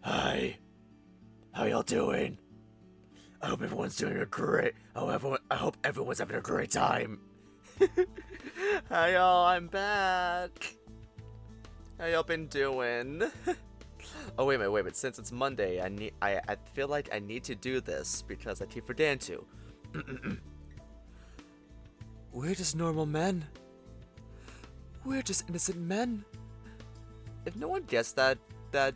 Hi, how y'all doing? I hope everyone's doing a great. I hope everyone's having a great time. Hi y'all, I'm back. How y'all been doing? Oh wait a minute. Since it's Monday, I feel like I need to do this because I keep forgetting to. We're just normal men. We're just innocent men. If no one gets that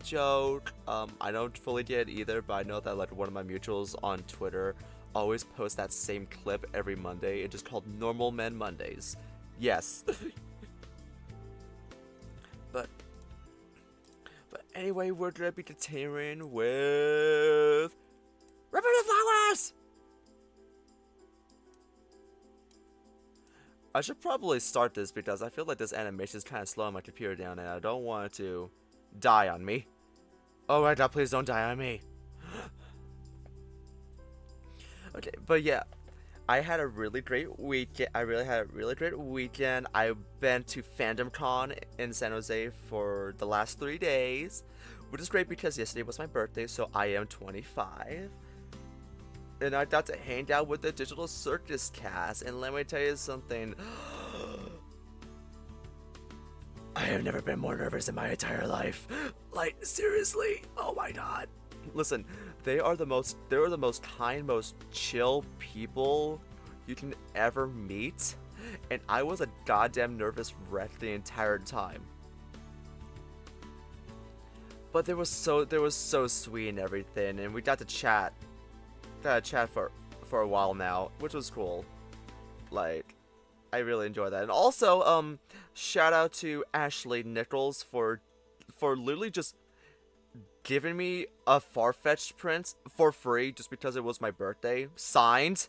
joke, I don't fully get it either, but I know that like one of my mutuals on Twitter always posts that same clip every Monday. It's just called Normal Men Mondays. Yes. but anyway, we're gonna be continuing with Ripping the Flowers. I should probably start this because I feel like this animation is kind of slowing my computer down and I don't want it to die on me. Oh my god, please don't die on me. Okay, but yeah, I had a really great weekend. I've been to Fandom Con in San Jose for the last 3 days, which is great because yesterday was my birthday, so I am 25. And I got to hang out with the Digital Circus cast, and let me tell you something. I have never been more nervous in my entire life. Like, seriously? Oh my god. Listen, they are the most kind, most chill people you can ever meet, and I was a goddamn nervous wreck the entire time. But they were so sweet and everything, and we got to chat. For a while now, which was cool. Like, I really enjoyed that. And also, shout out to Ashley Nichols for literally just giving me a Farfetch'd print for free just because it was my birthday. Signed.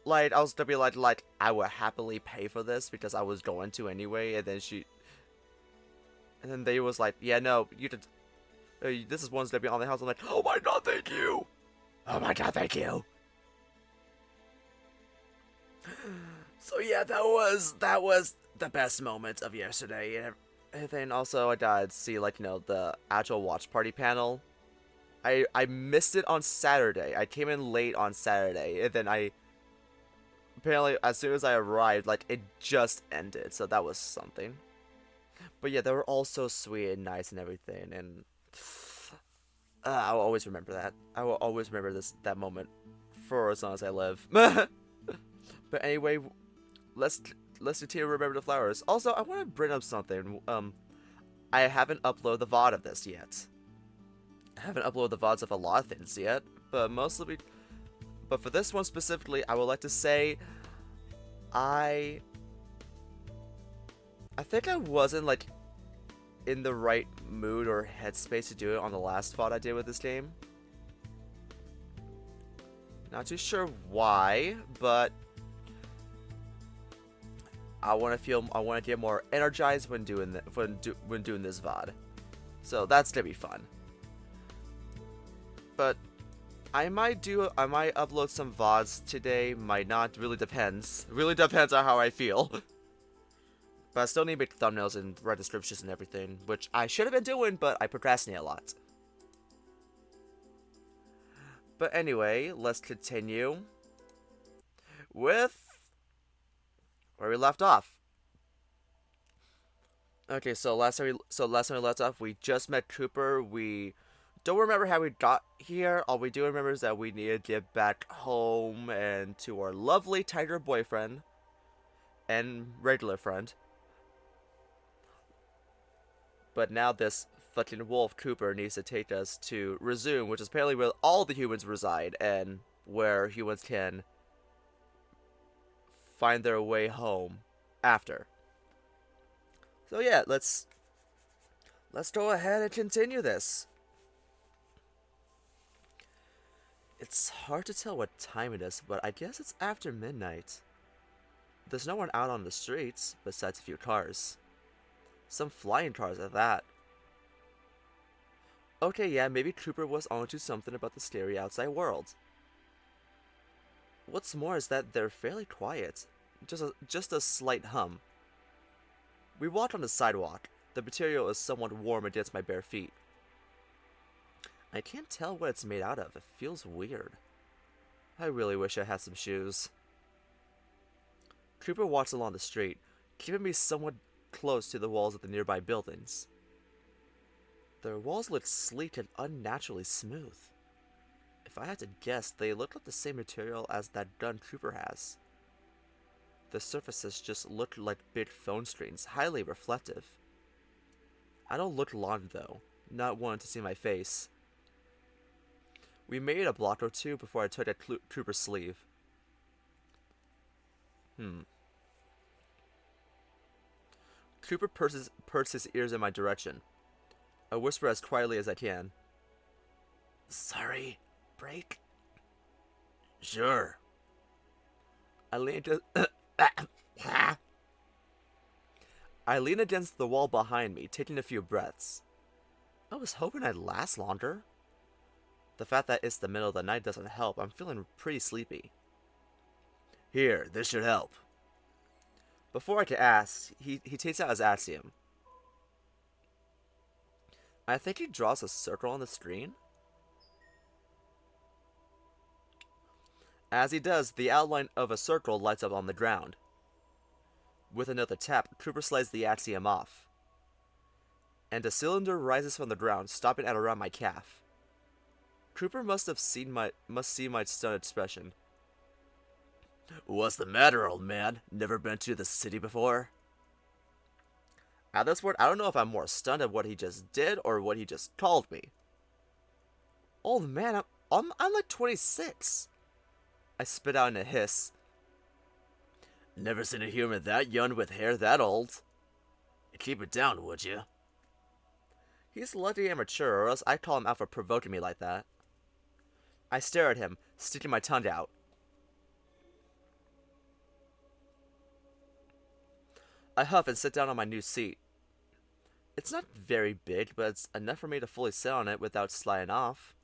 Like, I was gonna be like, I would happily pay for this because I was going to anyway, and then they was like, yeah, no, you could, this is one's gonna be on the house. I'm like, oh my god, thank you! Oh my god, thank you! So yeah, that was the best moment of yesterday. And then also I got to see, like, the actual watch party panel. I missed it on Saturday. I came in late on Saturday, and then apparently as soon as I arrived, like, it just ended. So that was something. But yeah, they were all so sweet and nice and everything, and I will always remember that. I will always remember that moment for as long as I live. But anyway, let's continue to remember the flowers. Also, I want to bring up something. I haven't uploaded the VOD of this yet. I haven't uploaded the VODs of a lot of things yet, but but for this one specifically, I would like to say I think I wasn't like in the right mood or headspace to do it on the last VOD I did with this game. Not too sure why, but I want to get more energized when doing this VOD. So that's gonna be fun. But I might upload some VODs today, might not, really depends. Really depends on how I feel. But I still need to make thumbnails and write descriptions and everything, which I should have been doing, but I procrastinate a lot. But anyway, let's continue with where we left off. Okay, so last time we left off, we just met Cooper. We don't remember how we got here. All we do remember is that we need to get back home and to our lovely tiger boyfriend and regular friend. But now this fucking wolf Cooper needs to take us to Resume, which is apparently where all the humans reside and where humans can find their way home after. So yeah, let's go ahead and continue this. It's hard to tell what time it is, but I guess it's after midnight. There's no one out on the streets besides a few cars. Some flying cars at that. Okay, yeah, maybe Cooper was onto something about the scary outside world. What's more is that they're fairly quiet. Just a slight hum. We walked on the sidewalk. The material is somewhat warm against my bare feet. I can't tell what it's made out of. It feels weird. I really wish I had some shoes. Cooper walks along the street, keeping me somewhat close to the walls of the nearby buildings. Their walls look sleek and unnaturally smooth. If I had to guess, they look like the same material as that gun Cooper has. The surfaces just look like big phone screens, highly reflective. I don't look long though, not wanting to see my face. We made a block or two before I took at Cooper's sleeve. Cooper perks his ears in my direction. I whisper as quietly as I can. Sorry, break? Sure. I lean against the wall behind me, taking a few breaths. I was hoping I'd last longer. The fact that it's the middle of the night doesn't help. I'm feeling pretty sleepy. Here, this should help. Before I could ask, he takes out his axiom. I think he draws a circle on the screen. As he does, the outline of a circle lights up on the ground. With another tap, Cooper slides the axiom off, and a cylinder rises from the ground, stopping at around my calf. Cooper must see my stunned expression. What's the matter, old man? Never been to the city before? At this point, I don't know if I'm more stunned at what he just did or what he just called me. Old man, I'm like 26. I spit out in a hiss. Never seen a human that young with hair that old. Keep it down, would you? He's lucky I'm mature, or else I'd call him out for provoking me like that. I stare at him, sticking my tongue out. I huff and sit down on my new seat. It's not very big, but it's enough for me to fully sit on it without sliding off.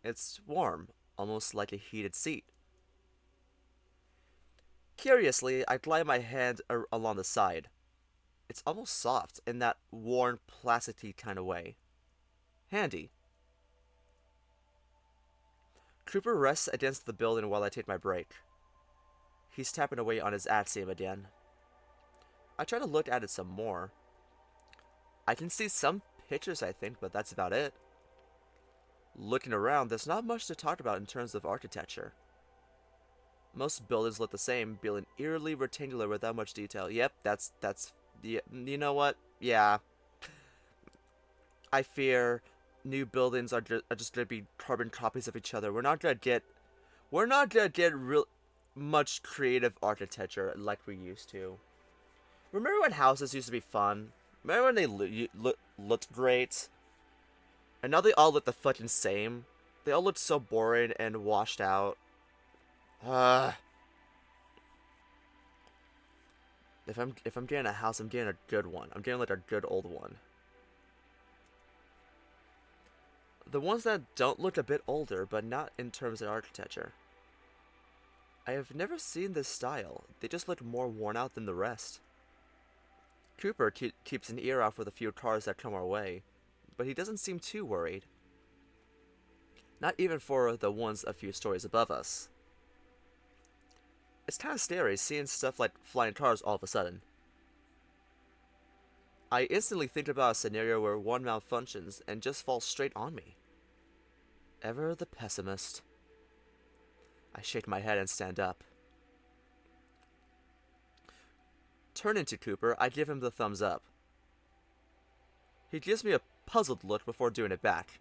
It's warm, almost like a heated seat. Curiously, I glide my hand along the side. It's almost soft, in that worn, plasticky kind of way. Handy. Cooper rests against the building while I take my break. He's tapping away on his axiom again. I try to look at it some more. I can see some pictures, I think, but that's about it. Looking around, there's not much to talk about in terms of architecture. Most buildings look the same, being eerily rectangular without much detail. Yep, that's you know what? Yeah. I fear new buildings are just gonna be carbon copies of each other. We're not gonna get real much creative architecture like we used to. Remember when houses used to be fun? Remember when they looked great? And now they all look the fucking same. They all look so boring and washed out. If I'm getting a house, I'm getting a good one. I'm getting like a good old one. The ones that don't look a bit older, but not in terms of architecture. I have never seen this style. They just look more worn out than the rest. Cooper keeps an ear out for the few cars that come our way, but he doesn't seem too worried. Not even for the ones a few stories above us. It's kind of scary seeing stuff like flying cars all of a sudden. I instantly think about a scenario where one malfunctions and just falls straight on me. Ever the pessimist. I shake my head and stand up. Turning to Cooper, I give him the thumbs up. He gives me a puzzled look before doing it back.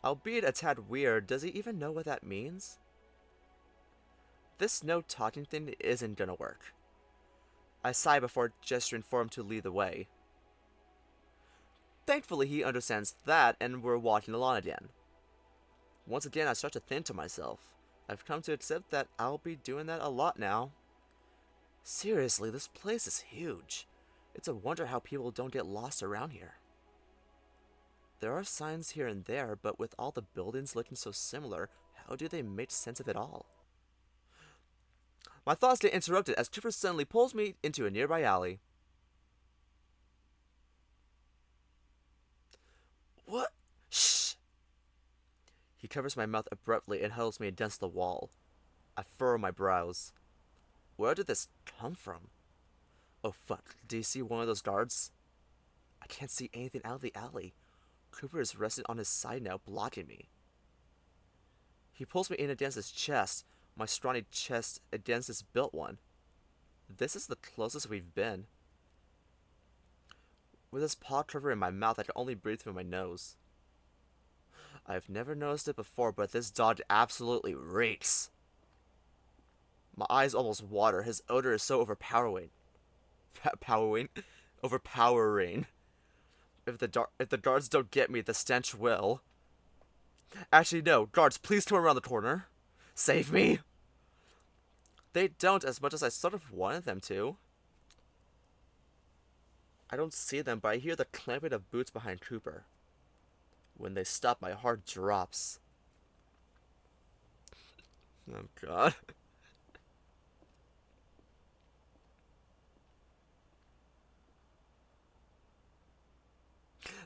Albeit a tad weird, does he even know what that means? This no talking thing isn't gonna work. I sigh before gesturing for him to lead the way. Thankfully, he understands that, and we're walking along again. Once again, I start to think to myself, I've come to accept that I'll be doing that a lot now. Seriously, this place is huge. It's a wonder how people don't get lost around here. There are signs here and there, but with all the buildings looking so similar, how do they make sense of it all? My thoughts get interrupted as Cooper suddenly pulls me into a nearby alley. What? Shh! He covers my mouth abruptly and huddles me against the wall. I furrow my brows. Where did this come from? Oh fuck, do you see one of those guards? I can't see anything out of the alley. Cooper is resting on his side now, blocking me. He pulls me in against his chest, my scrawny chest against his built one. This is the closest we've been. With his paw covering my mouth, I can only breathe through my nose. I've never noticed it before, but this dog absolutely reeks. My eyes almost water. His odor is so overpowering. Overpowering. If the guards don't get me, the stench will. Actually, no. Guards, please come around the corner. Save me. They don't, as much as I sort of wanted them to. I don't see them, but I hear the clamping of boots behind Cooper. When they stop, my heart drops. Oh, God.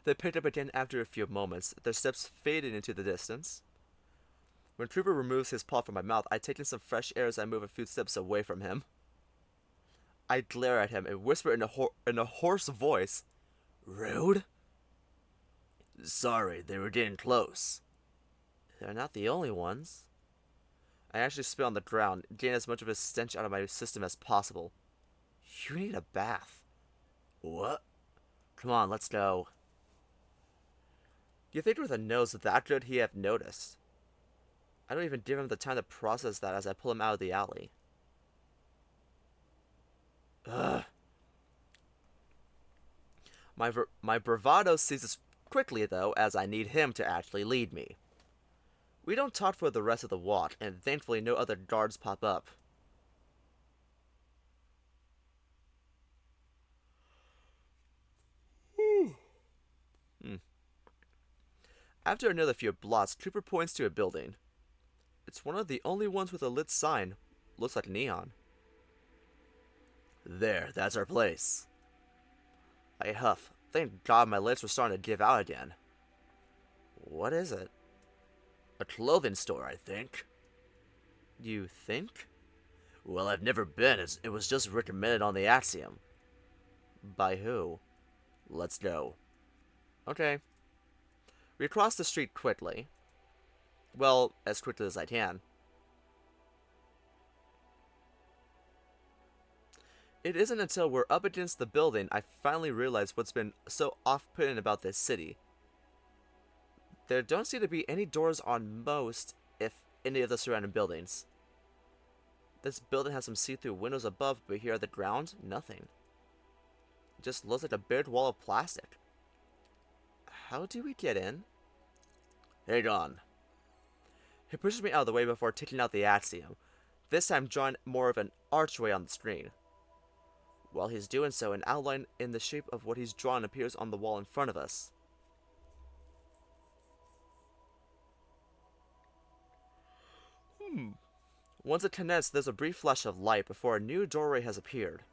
They picked up again after a few moments, their steps fading into the distance. When Cooper removes his paw from my mouth, I take in some fresh air as I move a few steps away from him. I glare at him and whisper in a hoarse voice, "Rude?" "Sorry, they were getting close." They're not the only ones. I actually spit on the ground, getting as much of his stench out of my system as possible. You need a bath. What? Come on, let's go. You think with a nose that good he'd have noticed? I don't even give him the time to process that as I pull him out of the alley. Ugh. My bravado ceases quickly, though, as I need him to actually lead me. We don't talk for the rest of the walk, and thankfully no other guards pop up. After another few blocks, Cooper points to a building. It's one of the only ones with a lit sign. Looks like neon. There, that's our place. I huff. Thank God my lips were starting to give out again. What is it? A clothing store, I think. You think? Well, I've never been. It was just recommended on the Axiom. By who? Let's go. Okay. We cross the street quickly. Well, as quickly as I can. It isn't until we're up against the building I finally realize what's been so off-putting about this city. There don't seem to be any doors on most, if any of the surrounding buildings. This building has some see-through windows above, but here at the ground, nothing. It just looks like a big wall of plastic. How do we get in? Hang on. He pushes me out of the way before taking out the Axiom, this time drawing more of an archway on the screen. While he's doing so, an outline in the shape of what he's drawn appears on the wall in front of us. Once it connects, there's a brief flash of light before a new doorway has appeared.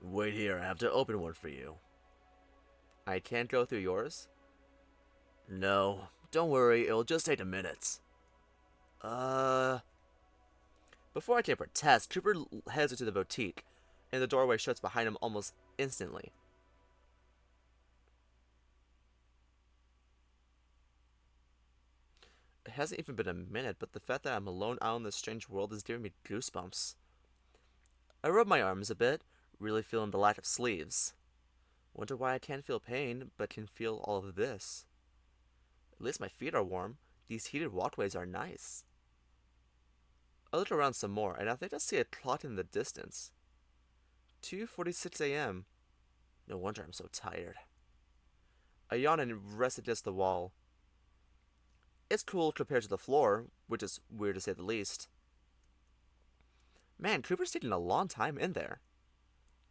Wait here, I have to open one for you. I can't go through yours? No, don't worry, it'll just take a minute. Before I can protest, Cooper heads into the boutique, and the doorway shuts behind him almost instantly. It hasn't even been a minute, but the fact that I'm alone out in this strange world is giving me goosebumps. I rub my arms a bit, really feeling the lack of sleeves. Wonder why I can't feel pain, but can feel all of this. At least my feet are warm. These heated walkways are nice. I look around some more, and I think I see a clock in the distance. 2:46 a.m. No wonder I'm so tired. I yawn and rest against the wall. It's cool compared to the floor, which is weird to say the least. Man, Cooper's taking a long time in there.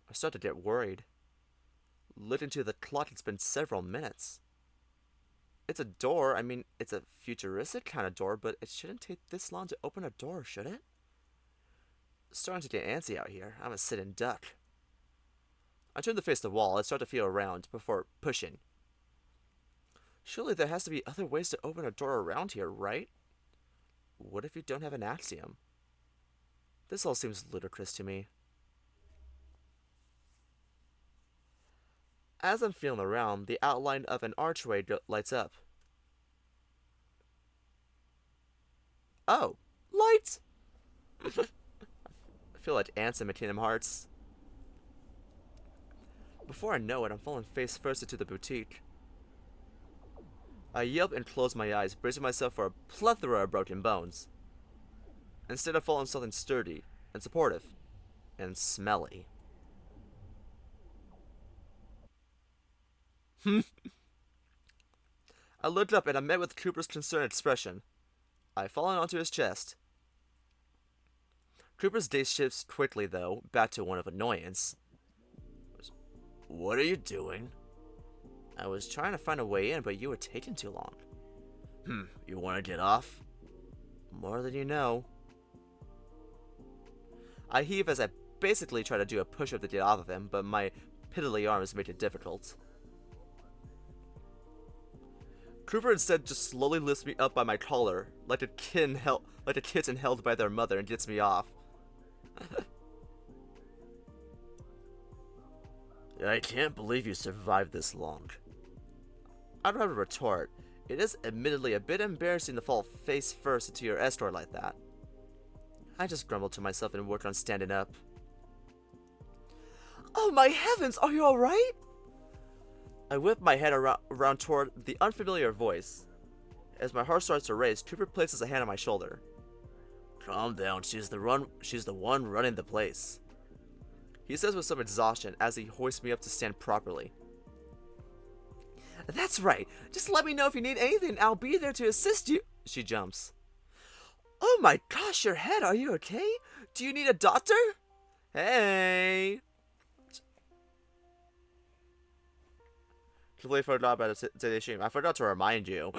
I start to get worried. Looking to the clock, it's been several minutes. It's a door, I mean, it's a futuristic kind of door, but it shouldn't take this long to open a door, should it? It's starting to get antsy out here. I'm a sitting duck. I turn to face the wall and start to feel around before pushing. Surely there has to be other ways to open a door around here, right? What if you don't have an axiom? This all seems ludicrous to me. As I'm feeling around, the outline of an archway lights up. Oh, lights! I feel like ants in my Kingdom Hearts. Before I know it, I'm falling face first into the boutique. I yelp and close my eyes, bracing myself for a plethora of broken bones. Instead, I fall on something sturdy and supportive and smelly. I looked up and I'm met with Cooper's concerned expression. I've fallen onto his chest. Cooper's gaze shifts quickly, though, back to one of annoyance. What are you doing? I was trying to find a way in, but you were taking too long. You want to get off? More than you know. I heave as I basically try to do a push-up to get off of him, but my piddly arms make it difficult. Cooper instead just slowly lifts me up by my collar, like a kitten held by their mother, and gets me off. I can't believe you survived this long. I don't have a retort. It is admittedly a bit embarrassing to fall face first into your escort like that. I just grumbled to myself and worked on standing up. Oh my heavens, are you alright? I whip my head around toward the unfamiliar voice. As my heart starts to race, Cooper places a hand on my shoulder. Calm down, she's the one running the place. He says with some exhaustion as he hoists me up to stand properly. That's right, just let me know if you need anything, I'll be there to assist you. She jumps. Oh my gosh, your head, are you okay? Do you need a doctor? Hey! Completely forgot about today's stream. I forgot to remind you.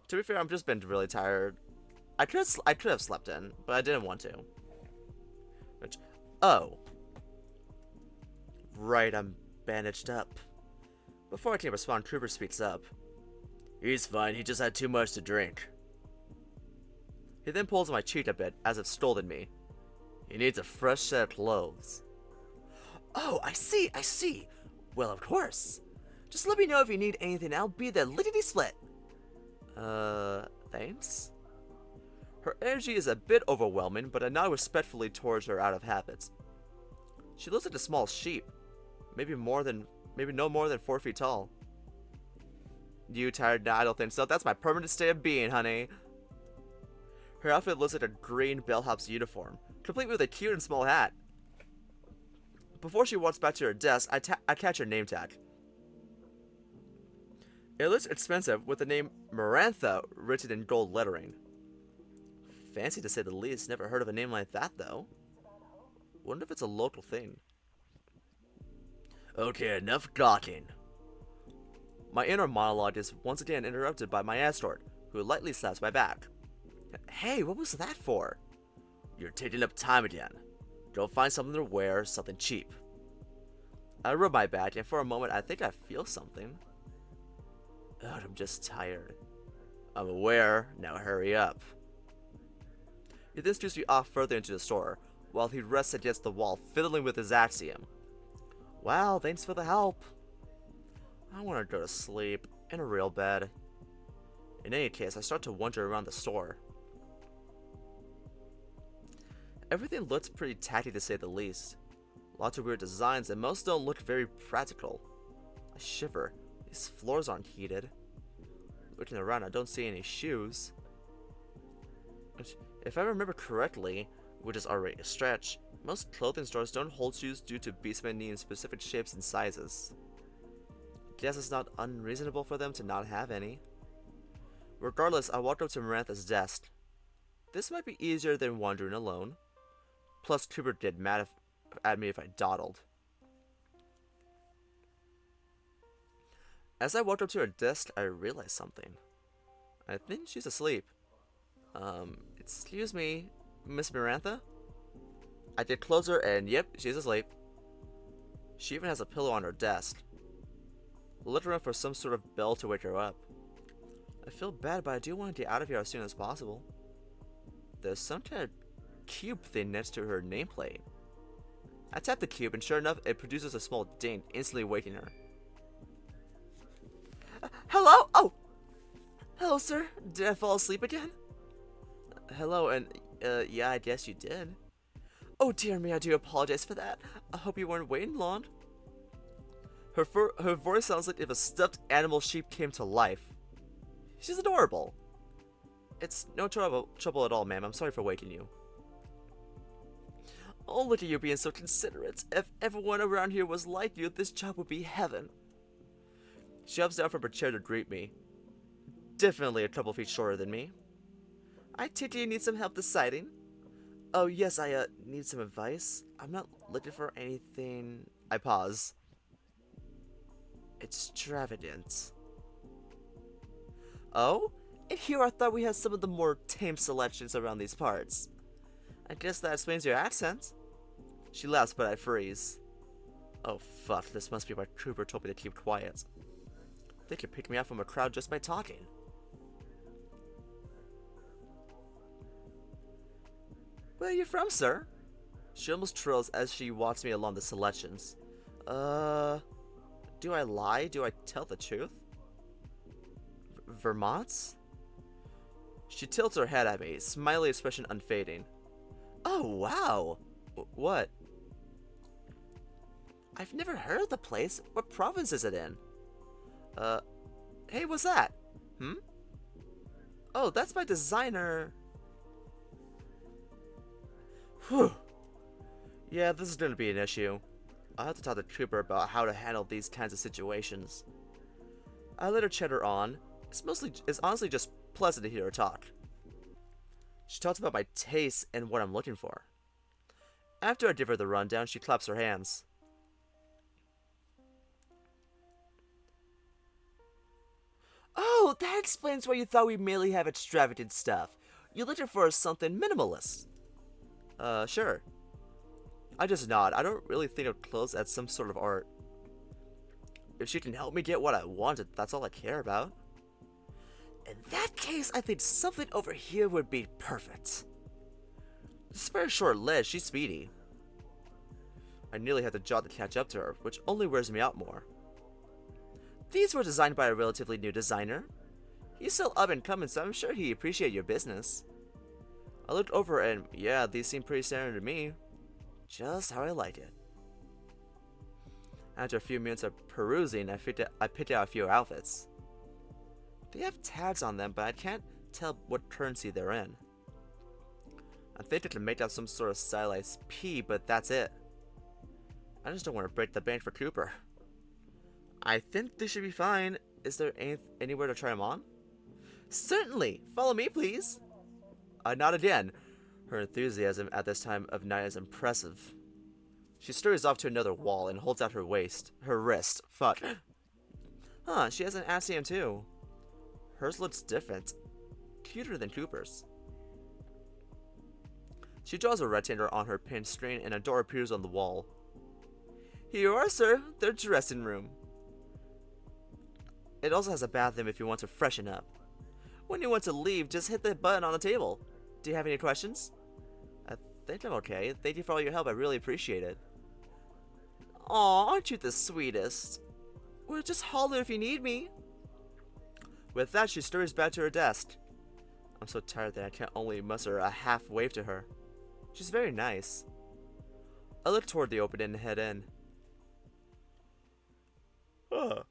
To be fair, I've just been really tired. I could have slept in, but I didn't want to. Oh. Right, I'm bandaged up. Before I can respond, Cooper speaks up. He's fine, he just had too much to drink. He then pulls on my cheek a bit, as if scolding me. He needs a fresh set of clothes. Oh, I see. Well, of course. Just let me know if you need anything, I'll be there lickety-split. Thanks? Her energy is a bit overwhelming, but I nod respectfully towards her out of habit. She looks like a small sheep. Maybe no more than 4 feet tall. You tired? Nah, I don't think so. That's my permanent state of being, honey. Her outfit looks like a green bellhop's uniform, complete with a cute and small hat. Before she walks back to her desk, I catch her name tag. It looks expensive, with the name Marantha written in gold lettering. Fancy to say the least. Never heard of a name like that, though. Wonder if it's a local thing. Okay, enough gawking. My inner monologue is once again interrupted by my escort, who lightly slaps my back. Hey, what was that for? You're taking up time again. Go find something to wear, something cheap. I rub my back, and for a moment I think I feel something. Ugh, I'm just tired. I'm aware, now hurry up. He then scoots me off further into the store, while he rests against the wall, fiddling with his axiom. Wow, thanks for the help. I want to go to sleep, in a real bed. In any case, I start to wander around the store. Everything looks pretty tacky to say the least. Lots of weird designs, and most don't look very practical. I shiver. These floors aren't heated. Looking around, I don't see any shoes. If I remember correctly, which is already a stretch, most clothing stores don't hold shoes due to beastmen needing specific shapes and sizes. Guess it's not unreasonable for them to not have any. Regardless, I walked up to Marantha's desk. This might be easier than wandering alone. Plus, Cooper would get mad at me if I dawdled. As I walked up to her desk, I realized something. I think she's asleep. Excuse me, Miss Marantha? I get closer and yep, she's asleep. She even has a pillow on her desk. Look around for some sort of bell to wake her up. I feel bad, but I do want to get out of here as soon as possible. There's some kind of cube thing next to her nameplate. I tap the cube, and sure enough, it produces a small ding, instantly waking her. Hello? Oh! Hello, sir. Did I fall asleep again? Hello, and, yeah, I guess you did. Oh dear me, I do apologize for that. I hope you weren't waiting long. Her voice sounds like if a stuffed animal sheep came to life. She's adorable. It's no trouble at all, ma'am. I'm sorry for waking you. Oh, look at you being so considerate. If everyone around here was like you, this job would be heaven. She hops down from her chair to greet me. Definitely a couple feet shorter than me. I take it you need some help deciding? Oh, yes, I, need some advice. I'm not looking for anything... I pause. Extravagant. Oh? And here I thought we had some of the more tame selections around these parts. I guess that explains your accent. She laughs, but I freeze. Oh fuck, this must be why Cooper told me to keep quiet. They could pick me up from a crowd just by talking. Where are you from, sir? She almost trills as she walks me along the selections. Do I lie? Do I tell the truth? Vermont? She tilts her head at me, smiley expression unfading. Oh, wow! What? I've never heard of the place. What province is it in? Hey, what's that? Oh, that's my designer. Whew. Yeah, this is gonna be an issue. I'll have to talk to Cooper about how to handle these kinds of situations. I let her chatter on. It's honestly just pleasant to hear her talk. She talks about my tastes and what I'm looking for. After I give her the rundown, she claps her hands. Oh, that explains why you thought we merely have extravagant stuff. You're looking for something minimalist. Sure. I just nod. I don't really think of clothes as some sort of art. If she can help me get what I wanted, that's all I care about. In that case, I think something over here would be perfect. This is very short-lived. She's speedy. I nearly had to jog to catch up to her, which only wears me out more. These were designed by a relatively new designer. He's still up and coming, so I'm sure he'd appreciate your business. I looked over and, yeah, these seem pretty standard to me. Just how I like it. After a few minutes of perusing, I picked out a few outfits. They have tags on them, but I can't tell what currency they're in. I think I can make out some sort of stylized P, but that's it. I just don't want to break the bank for Cooper. I think they should be fine. Is there anywhere to try them on? Certainly! Follow me, please! I nod again. Her enthusiasm at this time of night is impressive. She scurries off to another wall and holds out her wrist. Fuck. Huh, she has an ASEAN too. Hers looks different. Cuter than Cooper's. She draws a rectangle on her pinned screen and a door appears on the wall. Here you are, sir. Their dressing room. It also has a bathroom if you want to freshen up. When you want to leave, just hit the button on the table. Do you have any questions? I think I'm okay. Thank you for all your help. I really appreciate it. Aw, aren't you the sweetest? Well, just holler if you need me. With that, she scurries back to her desk. I'm so tired that I can't only muster a half wave to her. She's very nice. I look toward the opening and head in. Huh.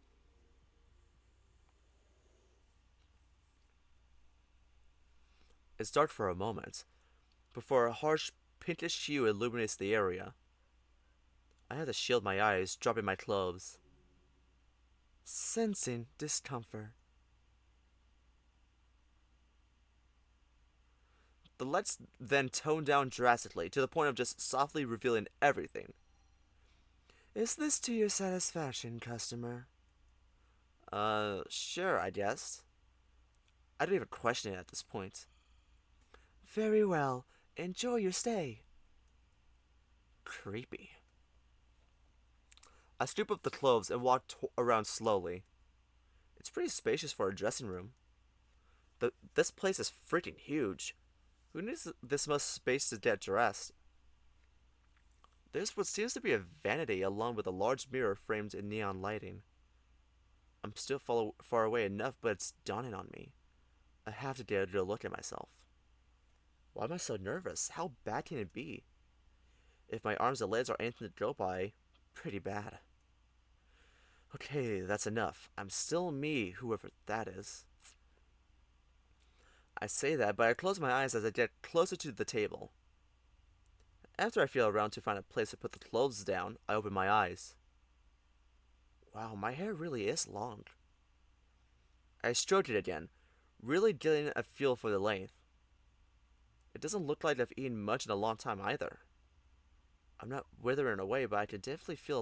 It's dark for a moment, before a harsh pinkish hue illuminates the area. I have to shield my eyes, dropping my clothes. Sensing discomfort. The lights then tone down drastically, to the point of just softly revealing everything. Is this to your satisfaction, customer? Sure, I guess. I don't even question it at this point. Very well. Enjoy your stay. Creepy. I scoop up the clothes and walk around slowly. It's pretty spacious for a dressing room. This place is freaking huge. Who needs this much space to get dressed? There's what seems to be a vanity along with a large mirror framed in neon lighting. I'm still far away enough, but it's dawning on me. I have to get a good look at myself. Why am I so nervous? How bad can it be? If my arms and legs are anything to go by, pretty bad. Okay, that's enough. I'm still me, whoever that is. I say that, but I close my eyes as I get closer to the table. After I feel around to find a place to put the clothes down, I open my eyes. Wow, my hair really is long. I stroke it again, really getting a feel for the length. It doesn't look like I've eaten much in a long time either. I'm not withering away, but I can definitely feel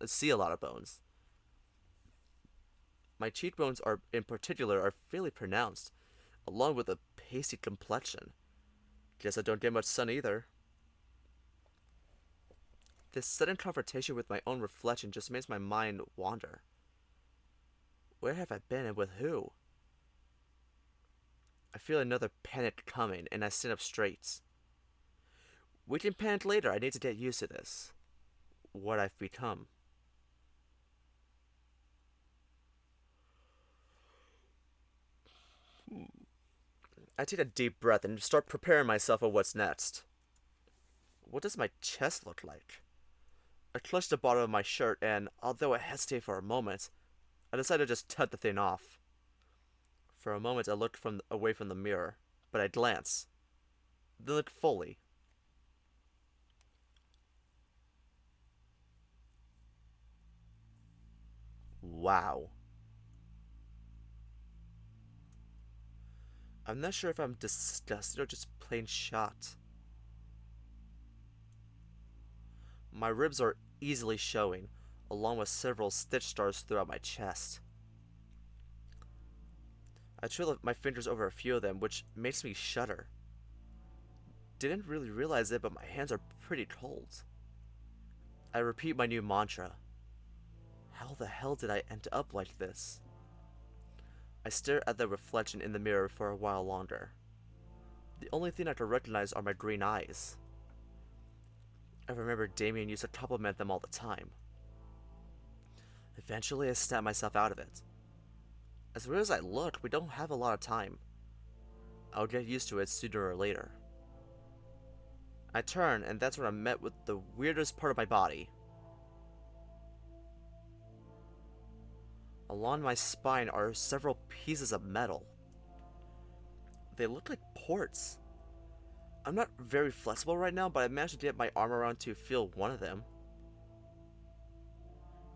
see a lot of bones. My cheekbones in particular are fairly pronounced, along with a pasty complexion. Guess I don't get much sun either. This sudden confrontation with my own reflection just makes my mind wander. Where have I been and with who? I feel another panic coming, and I sit up straight. We can panic later. I need to get used to this. What I've become. I take a deep breath and start preparing myself for what's next. What does my chest look like? I clutch the bottom of my shirt, and although I hesitate for a moment, I decide to just cut the thing off. For a moment, I look away from the mirror, but I glance, then look fully. Wow. I'm not sure if I'm disgusted or just plain shocked. My ribs are easily showing, along with several stitch scars throughout my chest. I trail my fingers over a few of them, which makes me shudder. Didn't really realize it, but my hands are pretty cold. I repeat my new mantra. How the hell did I end up like this? I stare at the reflection in the mirror for a while longer. The only thing I can recognize are my green eyes. I remember Damien used to compliment them all the time. Eventually, I snap myself out of it. As weird as I look, we don't have a lot of time. I'll get used to it sooner or later. I turn, and that's when I'm met with the weirdest part of my body. Along my spine are several pieces of metal. They look like ports. I'm not very flexible right now, but I managed to get my arm around to feel one of them.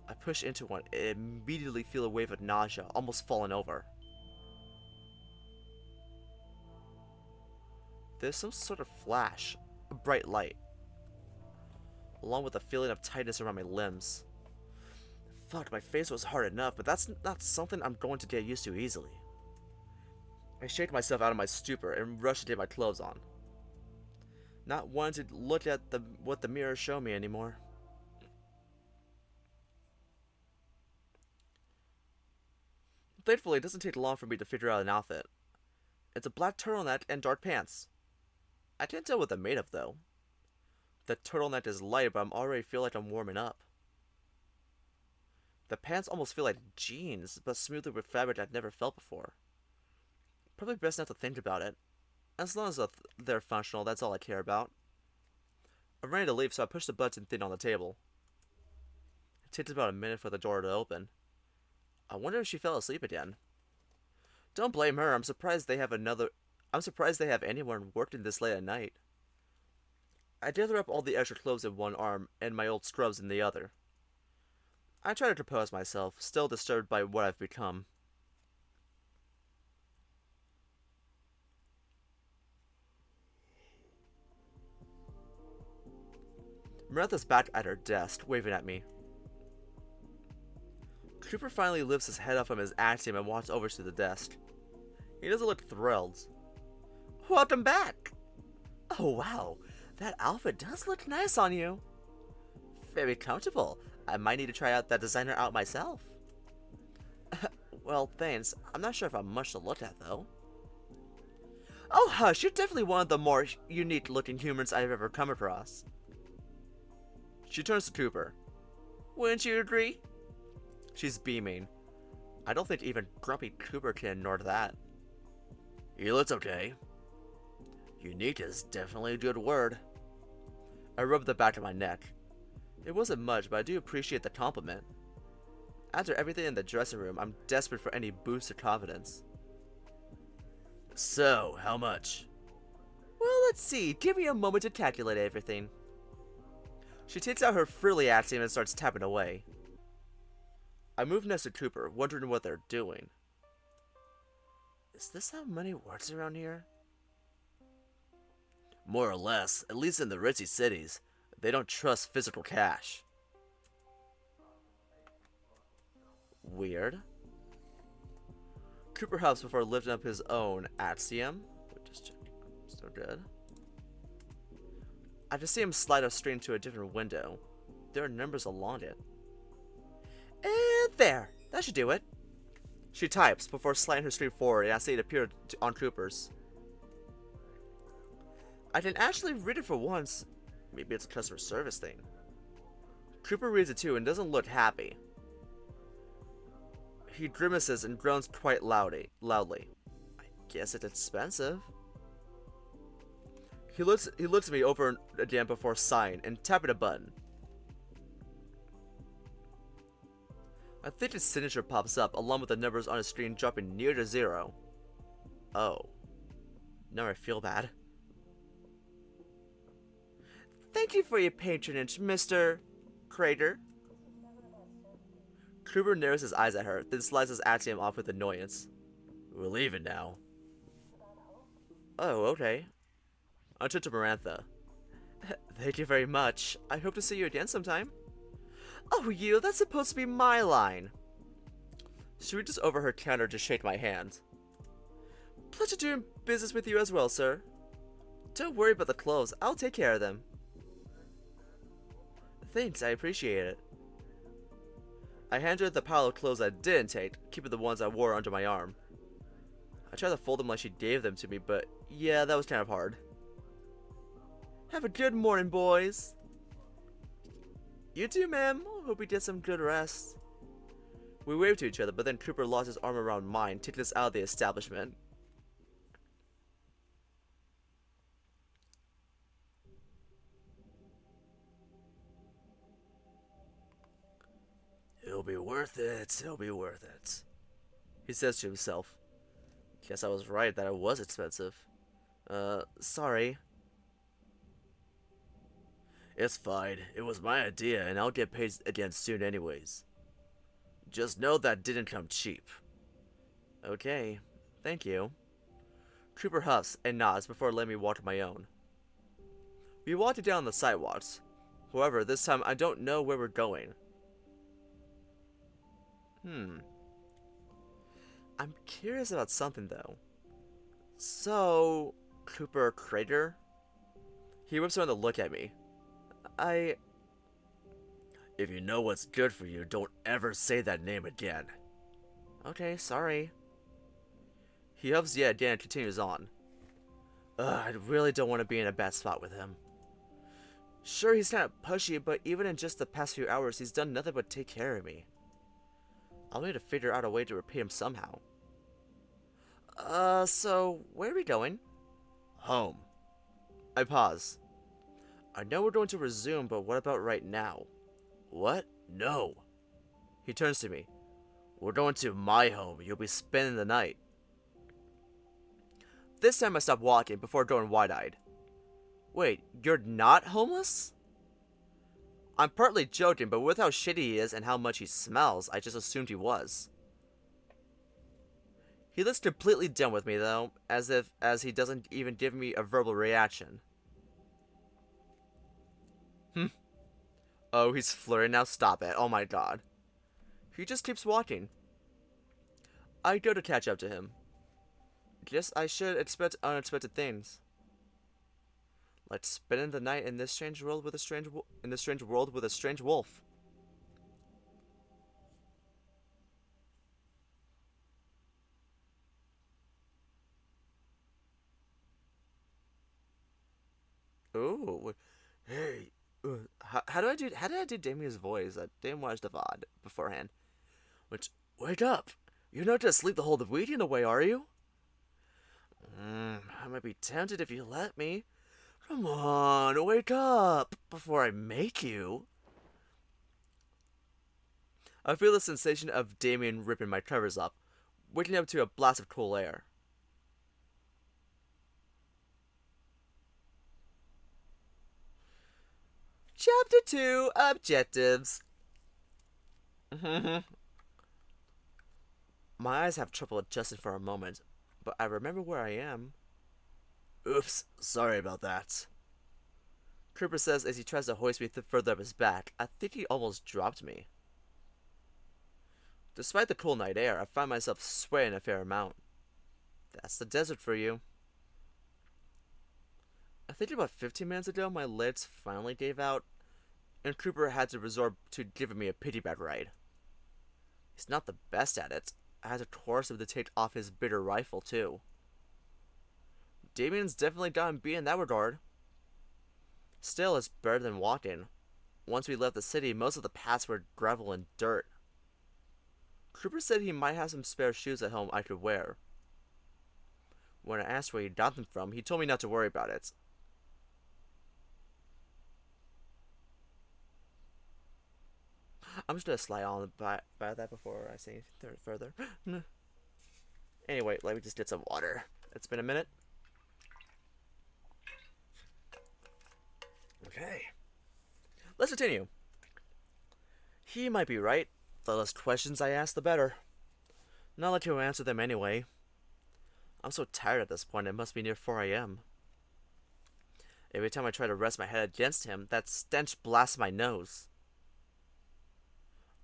I push into one and immediately feel a wave of nausea, almost falling over. There's some sort of flash, a bright light, along with a feeling of tightness around my limbs. Fuck, my face was hard enough, but that's not something I'm going to get used to easily. I shake myself out of my stupor and rush to get my clothes on. Not wanting to look at what the mirror showed me anymore. Thankfully, it doesn't take long for me to figure out an outfit. It's a black turtleneck and dark pants. I can't tell what they're made of, though. The turtleneck is light, but I'm already feel like I'm warming up. The pants almost feel like jeans, but smoother with fabric I've never felt before. Probably best not to think about it. As long as they're functional, that's all I care about. I'm ready to leave, so I push the button thing on the table. It takes about a minute for the door to open. I wonder if she fell asleep again. Don't blame her. I'm surprised they have anyone working this late at night. I gather up all the extra clothes in one arm and my old scrubs in the other. I try to compose myself, still disturbed by what I've become. Martha's back at her desk, waving at me. Cooper finally lifts his head up from his axiom and walks over to the desk. He doesn't look thrilled. Welcome back! Oh wow, that outfit does look nice on you. Very comfortable. I might need to try out that designer out myself. Well, thanks. I'm not sure if I'm much to look at, though. Oh, hush, you're definitely one of the more unique-looking humans I've ever come across. She turns to Cooper. Wouldn't you agree? She's beaming. I don't think even grumpy Cooper can ignore that. You look okay. Unique is definitely a good word. I rubbed the back of my neck. It wasn't much, but I do appreciate the compliment. After everything in the dressing room, I'm desperate for any boost of confidence. So, how much? Well, let's see. Give me a moment to calculate everything. She takes out her frilly axiom and starts tapping away. I move next to Cooper, wondering what they're doing. Is this how money works around here? More or less, at least in the ritzy cities. They don't trust physical cash. Weird. Cooper huffs before lifting up his own axiom. Just check. So good. I just see him slide a string to a different window. There are numbers along it. And there! That should do it. She types before sliding her string forward, and I see it appear on Cooper's. I can actually read it for once. Maybe it's a customer service thing. Cooper reads it too and doesn't look happy. He grimaces and groans quite loudly. I guess it's expensive. He looks at me over and again before sighing and tapping a button. I think his signature pops up along with the numbers on his screen dropping near to 0. Oh. Now I feel bad. Thank you for your patronage, Mr. Crater. Cooper narrows his eyes at her, then slides his axiom off with annoyance. We're leaving now. Oh, okay. I turn to Marantha. Thank you very much. I hope to see you again sometime. Oh, you, that's supposed to be my line. She reaches over her counter to shake my hand. Pleasure doing business with you as well, sir. Don't worry about the clothes. I'll take care of them. Thanks, I appreciate it. I handed her the pile of clothes I didn't take, keeping the ones I wore under my arm. I tried to fold them like she gave them to me, but yeah, that was kind of hard. Have a good morning, boys. You too, ma'am. Hope we get some good rest. We waved to each other, but then Cooper lost his arm around mine, taking us out of the establishment. It'll be worth it. It'll be worth it. He says to himself. Guess I was right that it was expensive. Sorry. It's fine. It was my idea, and I'll get paid again soon anyways. Just know that didn't come cheap. Okay. Thank you. Cooper huffs and nods before letting me walk on my own. We walked down the sidewalks. However, this time I don't know where we're going. I'm curious about something, though. So, Cooper Crater? He whips around to look at me. If you know what's good for you, don't ever say that name again. Okay, sorry. He huffs yet again and continues on. I really don't want to be in a bad spot with him. Sure, he's kind of pushy, but even in just the past few hours, he's done nothing but take care of me. I'll need to figure out a way to repay him somehow. So, where are we going? Home. I pause. I know we're going to resume, but what about right now? What? No. He turns to me. We're going to my home. You'll be spending the night. This time I stop walking before going wide-eyed. Wait, you're not homeless? I'm partly joking, but with how shitty he is and how much he smells, I just assumed he was. He looks completely done with me, though, as he doesn't even give me a verbal reaction. Oh, he's flirting now? Stop it. Oh my god. He just keeps walking. I go to catch up to him. Guess I should expect unexpected things. Like spending the night in this strange world with a strange wolf. Ooh, hey, how did I do Damien's voice? I didn't watch the VOD beforehand. Which, wake up! You're not just sleep the whole weekend away, are you? I might be tempted if you let me. Come on, wake up before I make you. I feel the sensation of Damien ripping my covers up, waking up to a blast of cool air. Chapter 2 Objectives. My eyes have trouble adjusting for a moment, but I remember where I am. Oops, sorry about that. Cooper says as he tries to hoist me further up his back. I think he almost dropped me. Despite the cool night air, I find myself sweating a fair amount. That's the desert for you. I think about 15 minutes ago, my legs finally gave out, and Cooper had to resort to giving me a pity bag ride. He's not the best at it. I had to coerce him to take off his bitter rifle, too. Damien's definitely gotten beat in that regard. Still, it's better than walking. Once we left the city, most of the paths were gravel and dirt. Cooper said he might have some spare shoes at home I could wear. When I asked where he got them from, he told me not to worry about it. I'm just gonna slide on by that before I say anything further. Anyway, let me just get some water. It's been a minute. Okay. Let's continue. He might be right. The less questions I ask, the better. Not like he'll answer them anyway. I'm so tired at this point, it must be near 4 a.m. Every time I try to rest my head against him, that stench blasts my nose.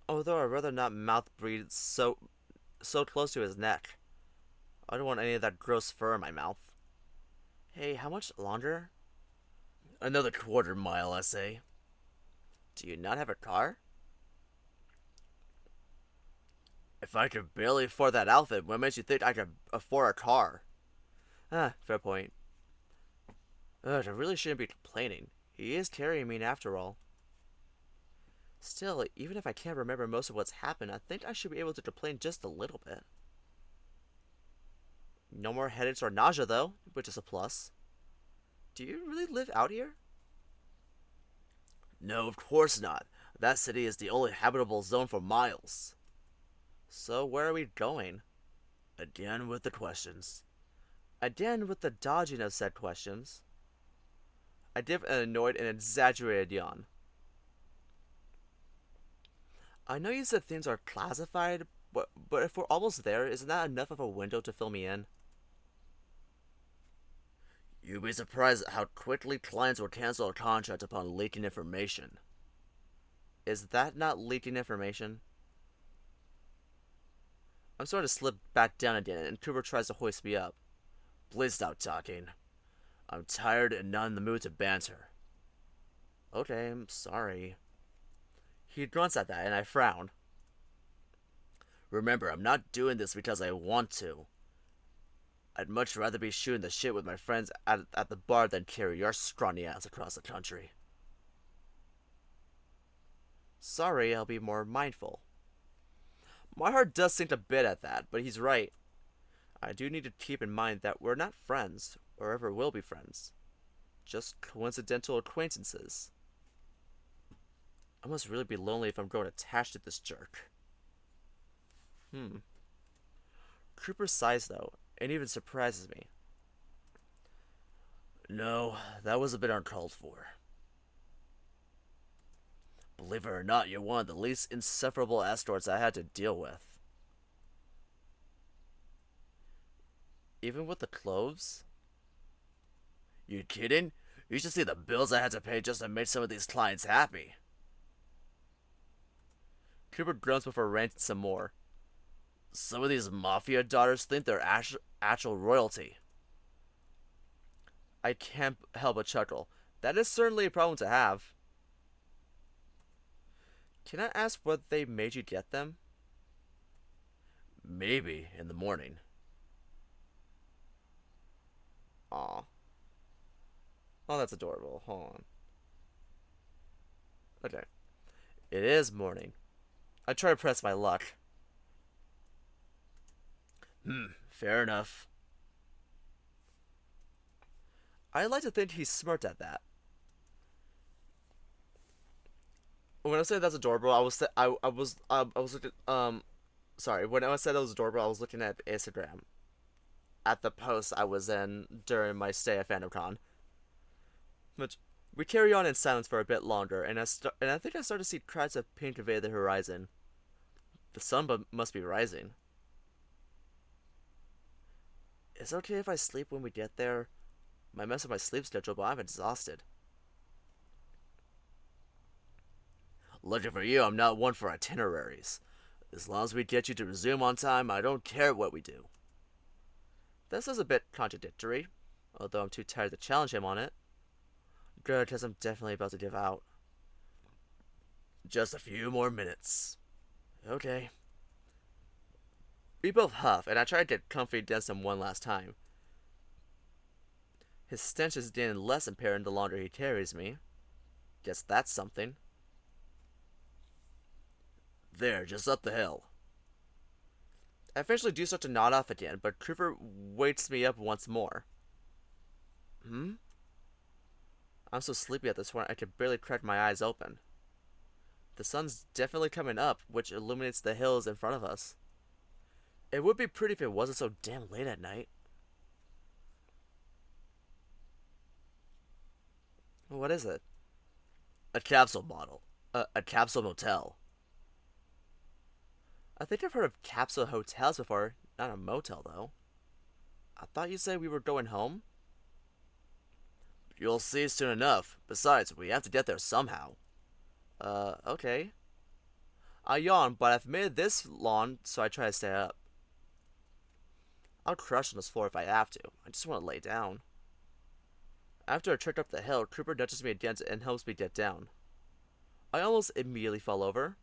Although I'd rather not mouth breathe so close to his neck. I don't want any of that gross fur in my mouth. Hey, how much longer? Another quarter mile, I say. Do you not have a car? If I could barely afford that outfit, what makes you think I could afford a car? Fair point. I really shouldn't be complaining. He is carrying me after all. Still, even if I can't remember most of what's happened, I think I should be able to complain just a little bit. No more headaches or nausea, though, which is a plus. Do you really live out here? No, of course not. That city is the only habitable zone for miles. So where are we going? Again with the questions. Again with the dodging of said questions. I give an annoyed and exaggerated yawn. I know you said things are classified, but if we're almost there, isn't that enough of a window to fill me in? You'd be surprised at how quickly clients will cancel a contract upon leaking information. Is that not leaking information? I'm starting to slip back down again, and Cooper tries to hoist me up. Please stop talking. I'm tired and not in the mood to banter. Okay, I'm sorry. He grunts at that, and I frown. Remember, I'm not doing this because I want to. I'd much rather be shooting the shit with my friends at the bar than carry your scrawny ass across the country. Sorry, I'll be more mindful. My heart does sink a bit at that, but he's right. I do need to keep in mind that we're not friends, or ever will be friends. Just coincidental acquaintances. I must really be lonely if I'm growing attached to this jerk. Cooper sighs, though, and even surprises me. No, that was a bit uncalled for. Believe it or not, you're one of the least insufferable escorts I had to deal with. Even with the clothes? You kidding? You should see the bills I had to pay just to make some of these clients happy. Cooper grunts before ranting some more. Some of these mafia daughters think they're actual royalty. I can't help but chuckle. That is certainly a problem to have. Can I ask what they made you get them? Maybe in the morning. Aw. Oh, that's adorable. Hold on. Okay. It is morning. I try to press my luck. Fair enough. I like to think he's smart at that. When I said that's adorable, I was looking sorry, when I said it was adorable, I was looking at Instagram at the post I was in during my stay at FandomCon. Which we carry on in silence for a bit longer, and I think I started to see cracks of pink invade the horizon. The sun must be rising. Is it okay if I sleep when we get there? Might mess up my sleep schedule, but I'm exhausted. Lucky for you, I'm not one for itineraries. As long as we get you to resume on time, I don't care what we do. This is a bit contradictory, although I'm too tired to challenge him on it. Good, because I'm definitely about to give out. Just a few more minutes. Okay. We both huff, and I try to get comfy against him one last time. His stench is getting less apparent the longer he carries me. Guess that's something. There, just up the hill. I eventually do start to nod off again, but Cooper wakes me up once more. I'm so sleepy at this point I could barely crack my eyes open. The sun's definitely coming up, which illuminates the hills in front of us. It would be pretty if it wasn't so damn late at night. What is it? A capsule model. A capsule motel. I think I've heard of capsule hotels before, not a motel though. I thought you said we were going home? You'll see soon enough. Besides, we have to get there somehow. Okay. I yawn, but I've made it this long, so I try to stay up. I'll crush on this floor if I have to. I just want to lay down. After a trek up the hill, Cooper nudges me again and helps me get down. I almost immediately fall over.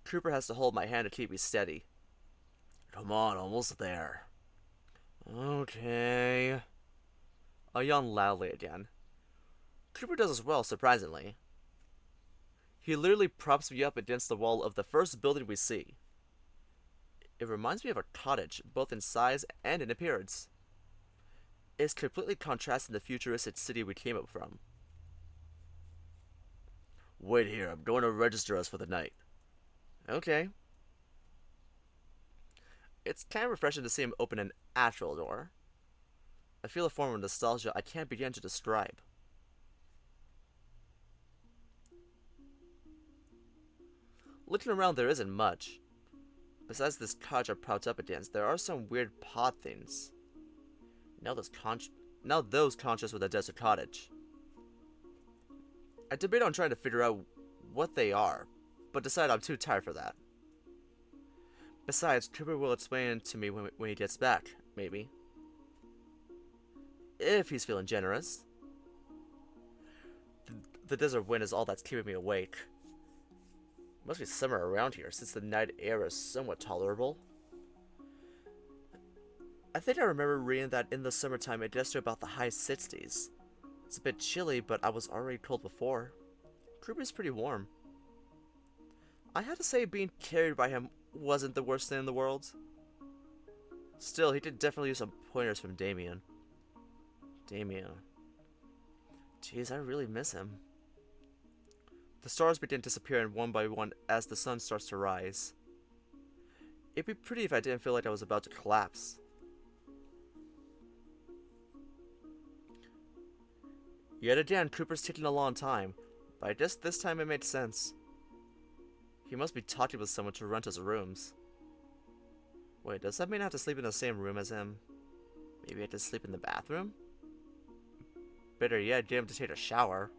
Cooper has to hold my hand to keep me steady. Come on, almost there. Okay. I yawn loudly again. Cooper does as well, surprisingly. He literally props me up against the wall of the first building we see. It reminds me of a cottage, both in size and in appearance. It's completely contrasting the futuristic city we came up from. Wait here, I'm going to register us for the night. Okay. It's kind of refreshing to see him open an actual door. I feel a form of nostalgia I can't begin to describe. Looking around, there isn't much. Besides this cottage I'm propped up against, there are some weird pod things. Now those contrast with a desert cottage. I debate on trying to figure out what they are, but decide I'm too tired for that. Besides, Cooper will explain to me when he gets back, maybe. If he's feeling generous. The desert wind is all that's keeping me awake. Must be summer around here, since the night air is somewhat tolerable. I think I remember reading that in the summertime it gets to about the high 60s. It's a bit chilly, but I was already cold before. Cooper's pretty warm. I have to say being carried by him wasn't the worst thing in the world. Still, he did definitely use some pointers from Damien. Jeez, I really miss him. The stars begin disappearing one by one as the sun starts to rise. It'd be pretty if I didn't feel like I was about to collapse. Yet again, Cooper's taking a long time, but I guess this time it made sense. He must be talking with someone to rent his rooms. Wait, does that mean I have to sleep in the same room as him? Maybe I have to sleep in the bathroom? Better yet, get him to take a shower.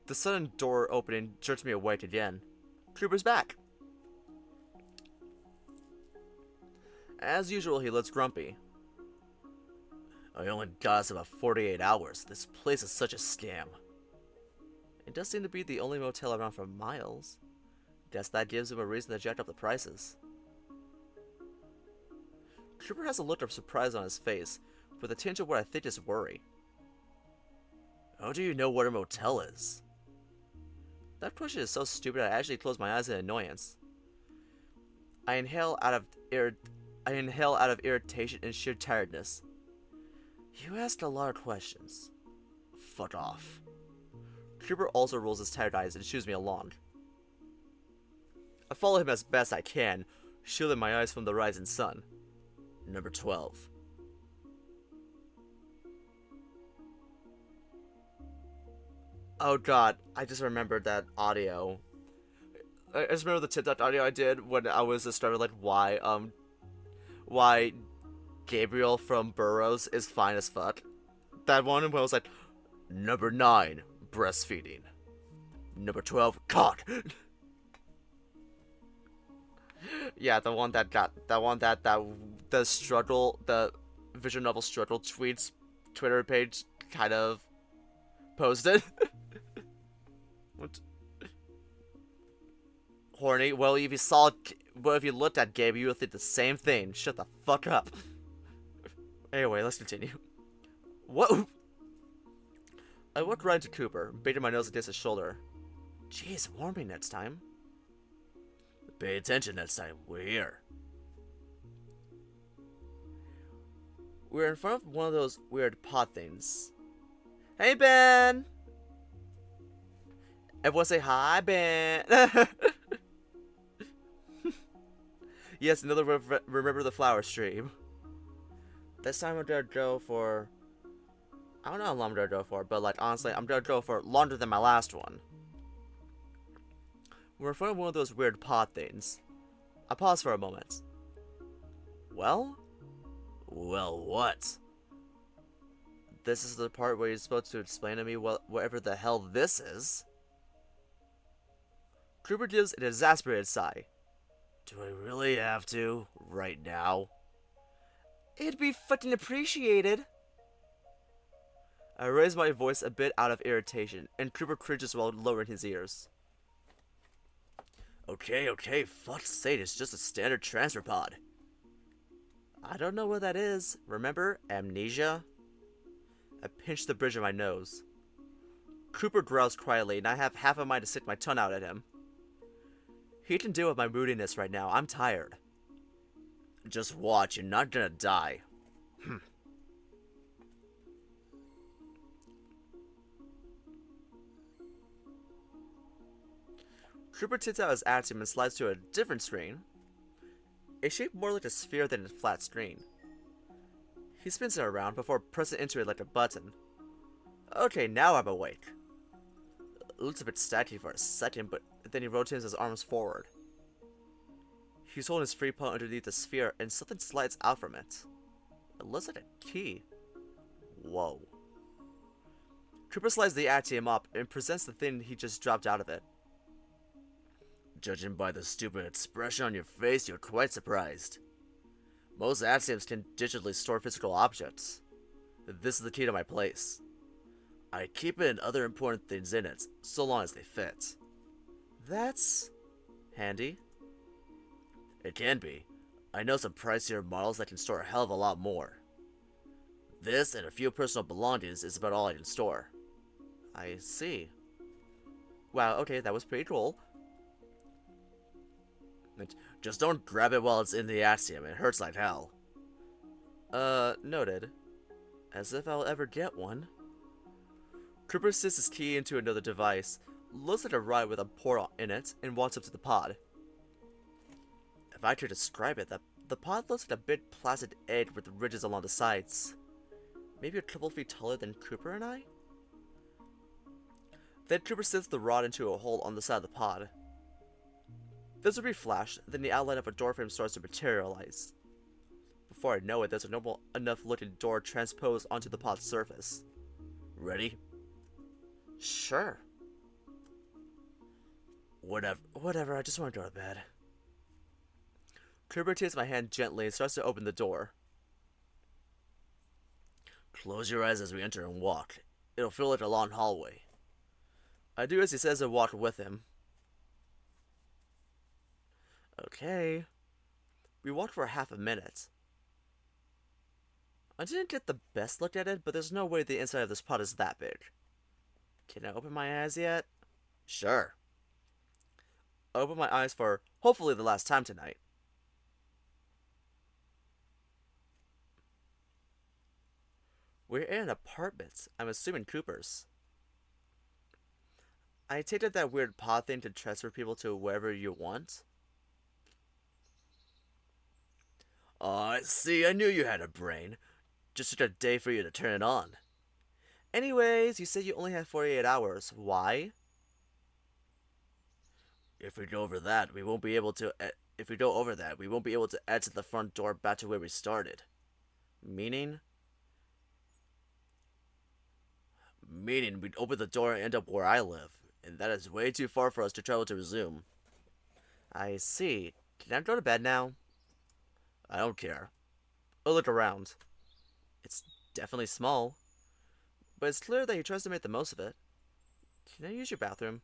The sudden door opening jerks me awake again. Cooper's back! As usual, he looks grumpy. I only got us about 48 hours. This place is such a scam. It does seem to be the only motel around for miles. Guess that gives him a reason to jack up the prices. Cooper has a look of surprise on his face, with a tinge of what I think is worry. How do you know what a motel is? That question is so stupid I actually close my eyes in annoyance. I inhale out of irritation and sheer tiredness. You ask a lot of questions. Fuck off. Cooper also rolls his tired eyes and shoos me along. I follow him as best I can, shielding my eyes from the rising sun. Number 12. Oh god, I just remembered that audio. I just remember the TikTok audio I did when I was just started like why Gabriel from Burroughs is fine as fuck. That one when I was like, number 9, breastfeeding. Number 12, cock. Yeah, the one that the visual novel struggle tweets Twitter page kind of posted. What? Horny. Well, if you looked at Gabe, you would think the same thing. Shut the fuck up. Anyway, let's continue. What? I walked right into Cooper, baited my nose against his shoulder. Jeez, warn me next time. Pay attention next time. We're here. We're in front of one of those weird pod things. Hey, Ben! Everyone say hi, Ben! Yes, another remember the flower stream. This time I'm gonna go for... I don't know how long I'm gonna go for, but like honestly, I'm gonna go for longer than my last one. We're in front of one of those weird pod things. I pause for a moment. Well? Well, what? This is the part where you're supposed to explain to me whatever the hell this is. Cooper gives an exasperated sigh. Do I really have to? Right now? It'd be fucking appreciated. I raise my voice a bit out of irritation, and Cooper cringes while lowering his ears. Okay, fuck's sake, it's just a standard transfer pod. I don't know what that is. Remember? Amnesia? I pinch the bridge of my nose. Cooper growls quietly, and I have half a mind to stick my tongue out at him. He can deal with my moodiness right now. I'm tired. Just watch, you're not gonna die. Cooper takes out his atom and slides to a different screen. It's shaped more like a sphere than a flat screen. He spins it around before pressing into it like a button. Okay, now I'm awake. It looks a bit staticky for a second, but then he rotates his arms forward. He's holding his free palm underneath the sphere, and something slides out from it. It looks like a key. Whoa. Cooper slides the atom up and presents the thing he just dropped out of it. Judging by the stupid expression on your face, you're quite surprised. Most atoms can digitally store physical objects. This is the key to my place. I keep it and other important things in it, so long as they fit. That's... handy. It can be. I know some pricier models that can store a hell of a lot more. This and a few personal belongings is about all I can store. I see. Wow, okay, that was pretty cool. Just don't grab it while it's in the axiom, it hurts like hell. Noted. As if I'll ever get one. Cooper sticks his key into another device, looks at a ride with a port in it, and walks up to the pod. If I could describe it, the pod looks like a big placid egg with ridges along the sides. Maybe a couple feet taller than Cooper and I? Then Cooper sits the rod into a hole on the side of the pod. There's a brief flash, then the outline of a doorframe starts to materialize. Before I know it, there's a normal enough looking door transposed onto the pod's surface. Ready? Sure. Whatever, I just want to go to bed. Cooper takes my hand gently and starts to open the door. Close your eyes as we enter and walk. It'll feel like a long hallway. I do as he says and walk with him. Okay. We walked for half a minute. I didn't get the best look at it, but there's no way the inside of this pot is that big. Can I open my eyes yet? Sure. Open my eyes for hopefully the last time tonight. We're in an apartment. I'm assuming Cooper's. I take it that weird pod thing to transfer people to wherever you want. Oh, see, I knew you had a brain. Just took a day for you to turn it on. Anyways, you said you only have 48 hours. Why? If we go over that, we won't be able to. If we go over that, we won't be able to exit the front door back to where we started. Meaning? Meaning we'd open the door and end up where I live, and that is way too far for us to travel to resume. I see. Can I go to bed now? I don't care. I'll look around. It's definitely small, but it's clear that he tries to make the most of it. Can I use your bathroom?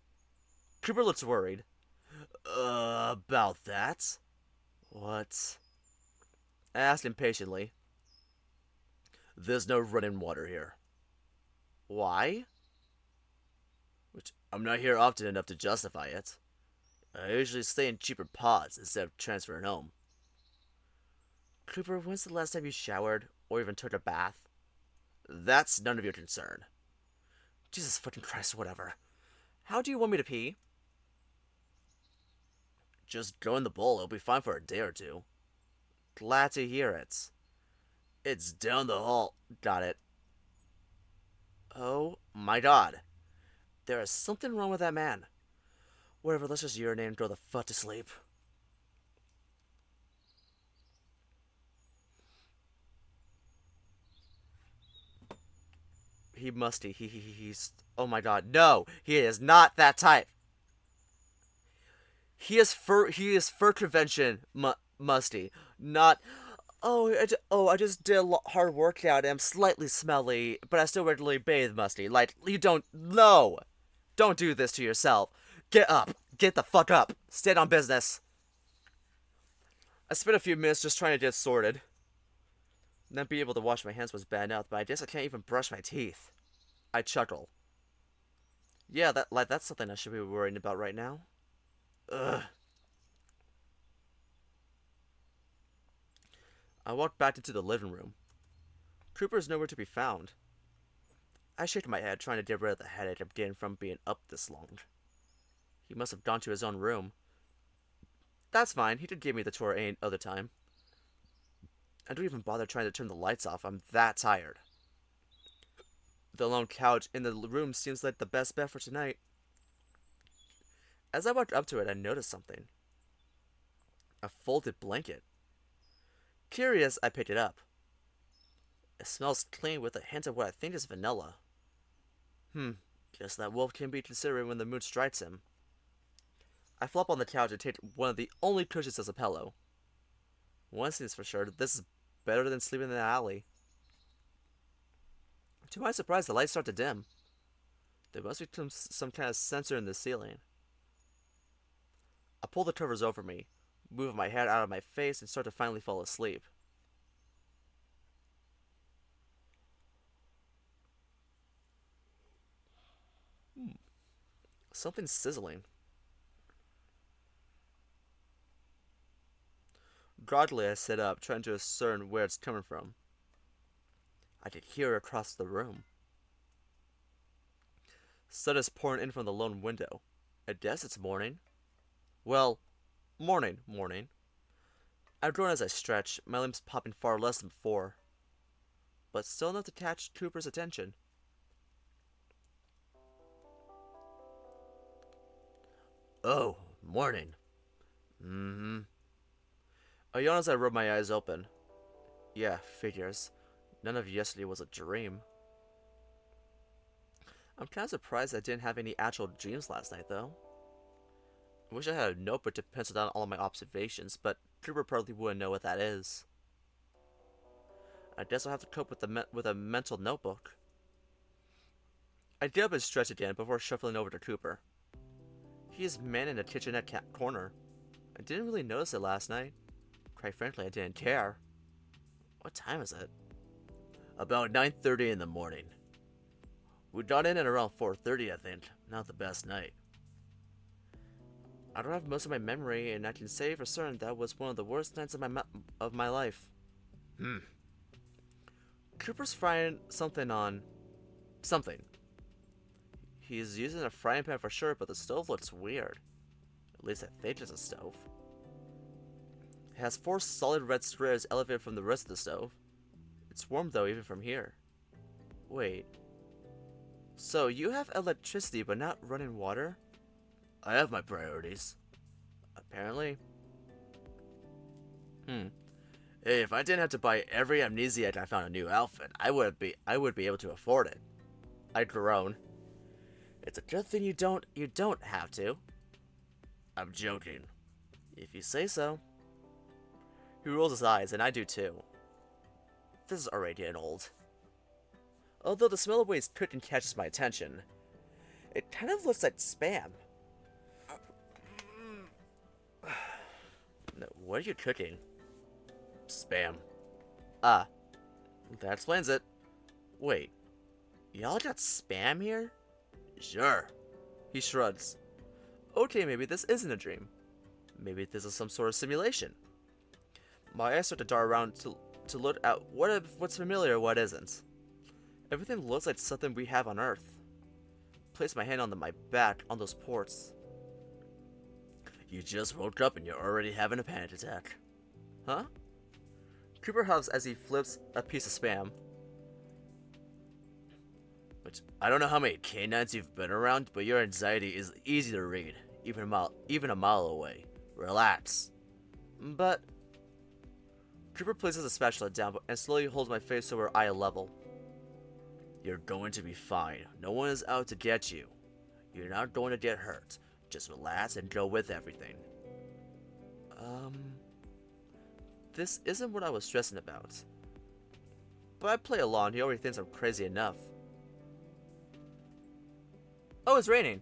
Cooper looks worried. About that? What? I asked impatiently. There's no running water here. Why? Which, I'm not here often enough to justify it. I usually stay in cheaper pods instead of transferring home. Cooper, when's the last time you showered, or even took a bath? That's none of your concern. Jesus fucking Christ, whatever. How do you want me to pee? Just go in the bowl, it'll be fine for a day or two. Glad to hear it. It's down the hall. Got it. Oh my god. There is something wrong with that man. Whatever, let's just urinate and go the fuck to sleep. He musty. He's. Oh my god. No! He is not that type! He is fur convention musty. Not. I just did a hard workout and I'm slightly smelly, but I still regularly bathe musty. Like, you don't. No! Don't do this to yourself. Get up. Get the fuck up. Stand on business. I spent a few minutes just trying to get sorted. Not being able to wash my hands was bad enough, but I guess I can't even brush my teeth. I chuckle. Yeah, that's something I should be worrying about right now. Ugh. I walked back into the living room. Cooper is nowhere to be found. I shake my head, trying to get rid of the headache I'm getting from being up this long. He must have gone to his own room. That's fine, he did give me the tour any other time. I don't even bother trying to turn the lights off, I'm that tired. The lone couch in the room seems like the best bet for tonight. As I walked up to it, I noticed something. A folded blanket. Curious, I picked it up. It smells clean with a hint of what I think is vanilla. Guess that wolf can be considerate when the mood strikes him. I flop on the couch and take one of the only cushions as a pillow. One thing's for sure, this is better than sleeping in the alley. To my surprise, the lights start to dim. There must be some kind of sensor in the ceiling. I pull the covers over me, move my head out of my face, and start to finally fall asleep. Something's sizzling. Groggily, I sit up, trying to discern where it's coming from. I could hear it across the room. Sun is pouring in from the lone window. I guess it's morning. Well, morning. I've grown as I stretch, my limbs popping far less than before. But still enough to catch Cooper's attention. Oh, morning. I yawn as I rub my eyes open. Yeah, figures. None of yesterday was a dream. I'm kind of surprised I didn't have any actual dreams last night, though. I wish I had a notebook to pencil down all of my observations, but Cooper probably wouldn't know what that is. I guess I'll have to cope with a mental notebook. I get up and stretch again before shuffling over to Cooper. He is manning the kitchenette corner. I didn't really notice it last night. Quite frankly, I didn't care. What time is it? About 9:30 in the morning. We got in at around 4:30, I think. Not the best night. I don't have most of my memory, and I can say for certain that was one of the worst nights of my life. Cooper's frying something on... something. He's using a frying pan for sure, but the stove looks weird. At least I think it's a stove. It has 4 solid red squares elevated from the rest of the stove. It's warm though, even from here. Wait. So, you have electricity but not running water? I have my priorities. Apparently. Hey, if I didn't have to buy every amnesiac I found a new outfit, I would be able to afford it. I groan. It's a good thing you don't have to. I'm joking. If you say so. He rolls his eyes, and I do too. This is already getting old. Although the smell of what he's cooking catches my attention, it kind of looks like spam. No, what are you cooking? Spam. Ah, that explains it. Wait, y'all got spam here? Sure. He shrugs. Okay, maybe this isn't a dream. Maybe this is some sort of simulation. My eyes start to dart around to look at what's familiar and what isn't. Everything looks like something we have on Earth. Place my hand on my back on those ports. You just woke up and you're already having a panic attack. Huh? Cooper huffs as he flips a piece of spam. Which, I don't know how many canines you've been around, but your anxiety is easy to read, even a mile away. Relax. But... Cooper places the spatula down and slowly holds my face so we're eye level. You're going to be fine. No one is out to get you. You're not going to get hurt. Just relax and go with everything. This isn't what I was stressing about. But I play along, he already thinks I'm crazy enough. Oh, it's raining.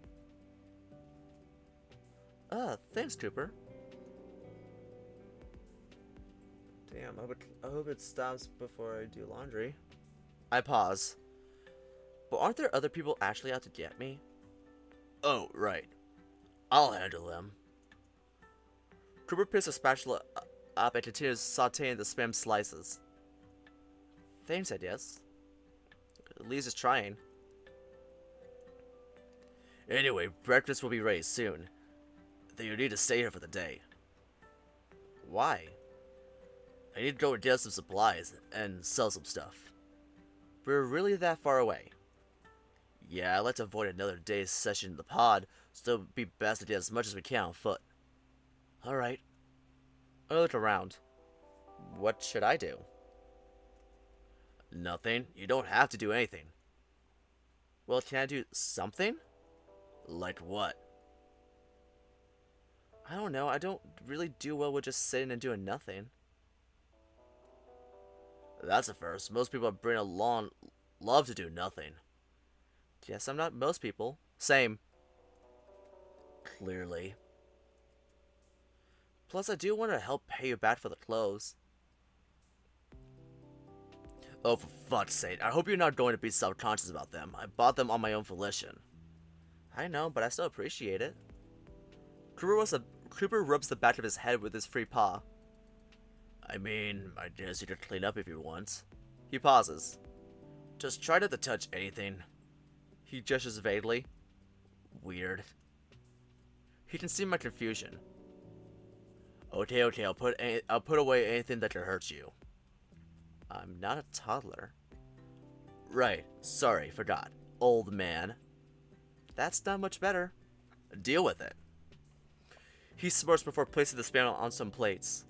Thanks, Cooper. Damn, I hope it stops before I do laundry. I pause. But aren't there other people actually out to get me? Oh, right. I'll handle them. Cooper picks a spatula up and continues sauteing the spam slices. Thanks, I guess. At least it's trying. Anyway, breakfast will be ready soon. Then you need to stay here for the day. Why? I need to go and get some supplies and sell some stuff. We're really that far away. Yeah, I'd like to avoid another day's session in the pod, so it would be best to get as much as we can on foot. Alright. I look around. What should I do? Nothing. You don't have to do anything. Well, can I do something? Like what? I don't know. I don't really do well with just sitting and doing nothing. That's a first. Most people I bring along love to do nothing. Yes, I'm not most people. Same. Clearly. Plus, I do want to help pay you back for the clothes. Oh, for fuck's sake. I hope you're not going to be self-conscious about them. I bought them on my own volition. I know, but I still appreciate it. Cooper rubs the back of his head with his free paw. I mean, I guess you could clean up if you want. He pauses. Just try not to touch anything. He gestures vaguely. Weird. He can see my confusion. Okay, I'll put away anything that could hurt you. I'm not a toddler. Right, sorry, forgot. Old man. That's not much better. Deal with it. He smirks before placing the spam on some plates.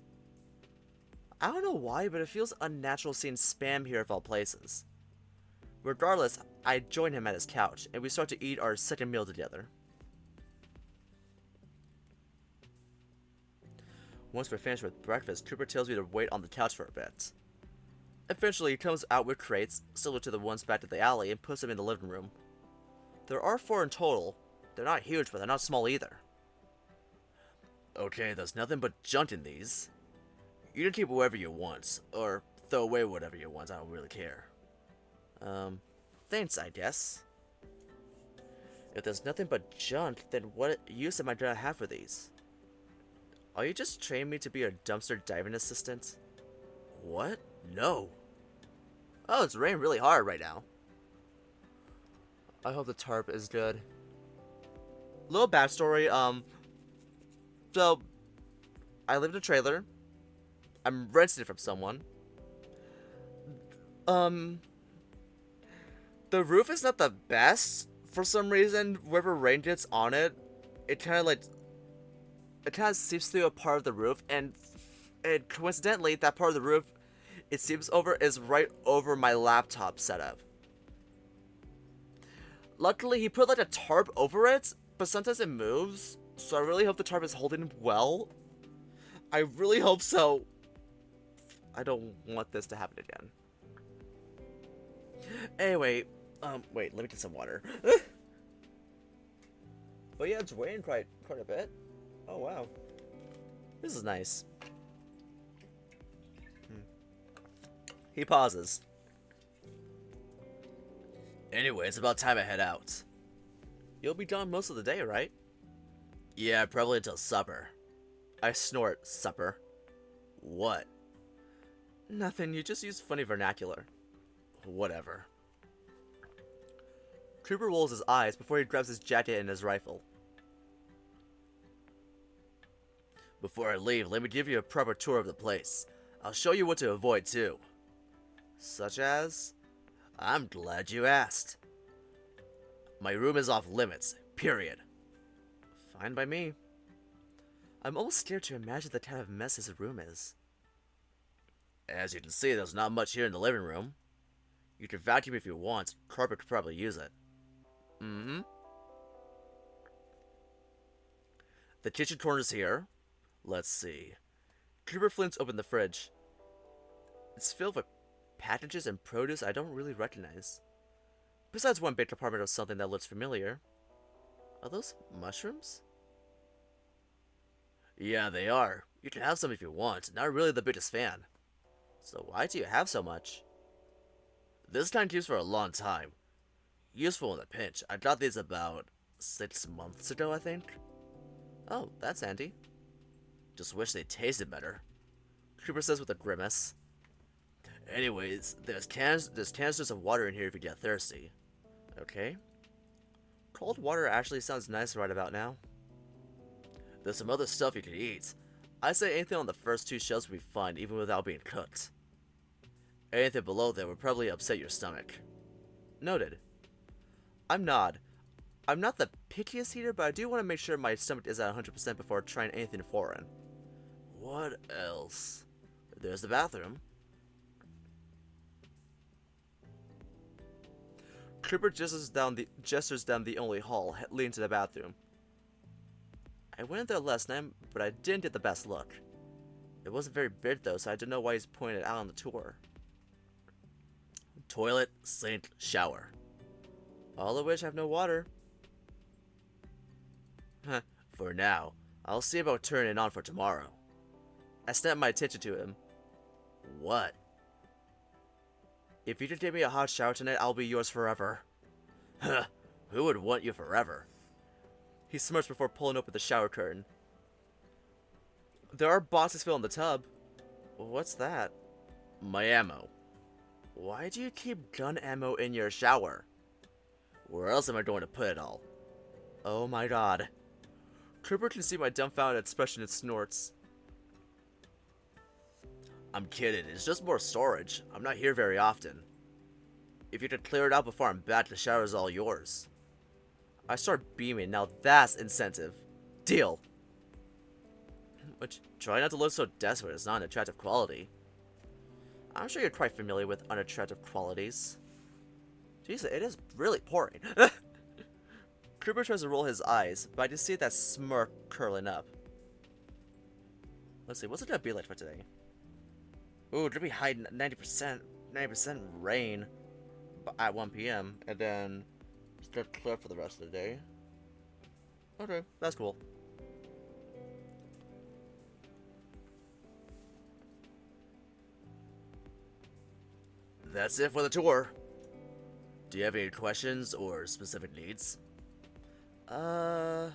I don't know why, but it feels unnatural seeing spam here of all places. Regardless, I join him at his couch, and we start to eat our second meal together. Once we're finished with breakfast, Cooper tells me to wait on the couch for a bit. Eventually, he comes out with crates, similar to the ones back at the alley, and puts them in the living room. There are 4 in total. They're not huge, but they're not small either. Okay, there's nothing but junk in these. You can keep whatever you want, or throw away whatever you want, I don't really care. Thanks, I guess. If there's nothing but junk, then what use am I gonna have for these? Are you just training me to be a dumpster diving assistant? What? No. Oh, it's raining really hard right now. I hope the tarp is good. Little backstory, so, I live in a trailer. I'm renting it from someone. The roof is not the best. For some reason, wherever rain gets on it, it kind of seeps through a part of the roof, and coincidentally, that part of the roof it seeps over is right over my laptop setup. Luckily, he put like a tarp over it, but sometimes it moves, so I really hope the tarp is holding well. I really hope so. I don't want this to happen again. Anyway, wait, let me get some water. But yeah, it's raining quite a bit. Oh wow, this is nice. He pauses. Anyway, it's about time I head out. You'll be gone most of the day, right? Yeah, probably until supper. I snort, supper. What? Nothing, you just use funny vernacular. Whatever. Trooper rolls his eyes before he grabs his jacket and his rifle. Before I leave, let me give you a proper tour of the place. I'll show you what to avoid, too. Such as? I'm glad you asked. My room is off limits, period. Fine by me. I'm almost scared to imagine the kind of mess his room is. As you can see, there's not much here in the living room. You can vacuum if you want. Carpet could probably use it. Mm-hmm. The kitchen corner's here. Let's see. Cooper Flint's opened the fridge. It's filled with packages and produce I don't really recognize. Besides one big compartment of something that looks familiar. Are those mushrooms? Yeah, they are. You can have some if you want. Not really the biggest fan. So why do you have so much? This kind keeps for a long time. Useful in a pinch. I got these about 6 months ago, I think. Oh, that's handy. Just wish they tasted better. Cooper says with a grimace. Anyways, there's canisters of water in here if you get thirsty. Okay. Cold water actually sounds nice right about now. There's some other stuff you could eat. I say anything on the first 2 shelves will be fine, even without being cooked. Anything below there would probably upset your stomach. Noted. I'm not the pickiest eater, but I do want to make sure my stomach is at 100% before trying anything foreign. What else? There's the bathroom. Cooper gestures down the only hall, leading to the bathroom. I went in there last night, but I didn't get the best look. It wasn't very big though, so I don't know why he's pointing it out on the tour. Toilet, sink, shower. All of which have no water. For now. I'll see about turning it on for tomorrow. I snapped my attention to him. What? If you could give me a hot shower tonight, I'll be yours forever. Huh, who would want you forever? He smirks before pulling open the shower curtain. There are boxes filled in the tub. What's that? My ammo. Why do you keep gun ammo in your shower? Where else am I going to put it all? Oh my god. Cooper can see my dumbfounded expression and snorts. I'm kidding, it's just more storage. I'm not here very often. If you could clear it out before I'm back, the shower is all yours. I start beaming, now that's incentive. Deal. Which, try not to look so desperate, it's not an attractive quality. I'm sure you're quite familiar with unattractive qualities. Jeez, it is really pouring. Cooper tries to roll his eyes, but I just see that smirk curling up. Let's see, what's it gonna be like for today? Ooh, it's gonna be high 90% rain at 1 p.m. and then it's gonna clear for the rest of the day. Okay, that's cool. That's it for the tour. Do you have any questions or specific needs? I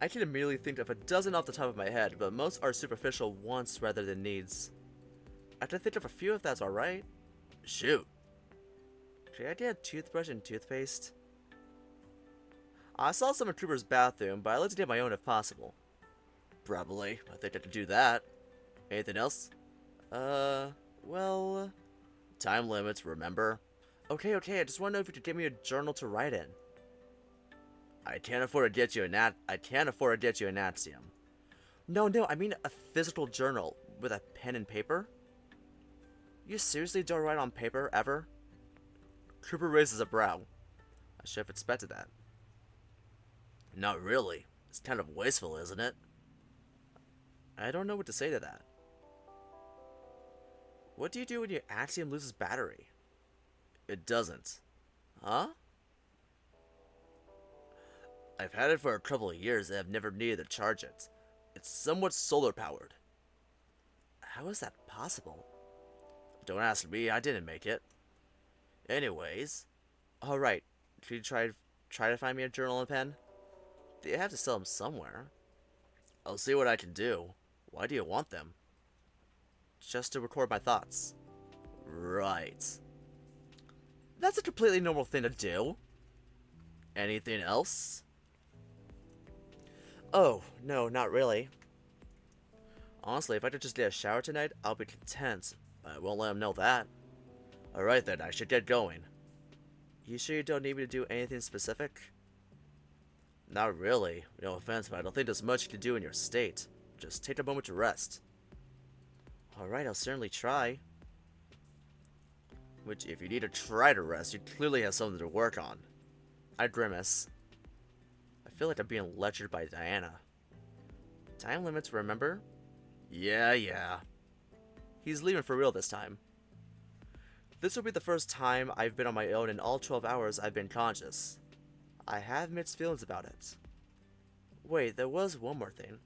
can immediately think of a dozen off the top of my head, but most are superficial wants rather than needs. I have to think of a few if that's alright. Shoot. Should I get a toothbrush and toothpaste? I saw some in Trooper's bathroom, but I like to get my own if possible. Probably. I think I can do that. Anything else? Well... Time limits, remember? Okay, I just want to know if you could give me a journal to write in. I can't afford to get you an axiom. No, I mean a physical journal with a pen and paper. You seriously don't write on paper, ever? Cooper raises a brow. I should have expected that. Not really. It's kind of wasteful, isn't it? I don't know what to say to that. What do you do when your axiom loses battery? It doesn't. Huh? I've had it for a couple of years and I've never needed to charge it. It's somewhat solar powered. How is that possible? Don't ask me, I didn't make it. Anyways. Alright, could you try to find me a journal and pen? You have to sell them somewhere. I'll see what I can do. Why do you want them? Just to record my thoughts. Right. That's a completely normal thing to do. Anything else? Oh, no, not really. Honestly, if I could just get a shower tonight, I'll be content. But I won't let him know that. Alright then, I should get going. You sure you don't need me to do anything specific? Not really. No offense, but I don't think there's much you can do in your state. Just take a moment to rest. Alright, I'll certainly try. Which, if you need to try to rest, you clearly have something to work on. I grimace. I feel like I'm being lectured by Diana. Time limits, remember? Yeah. He's leaving for real this time. This will be the first time I've been on my own in all 12 hours I've been conscious. I have mixed feelings about it. Wait, there was one more thing.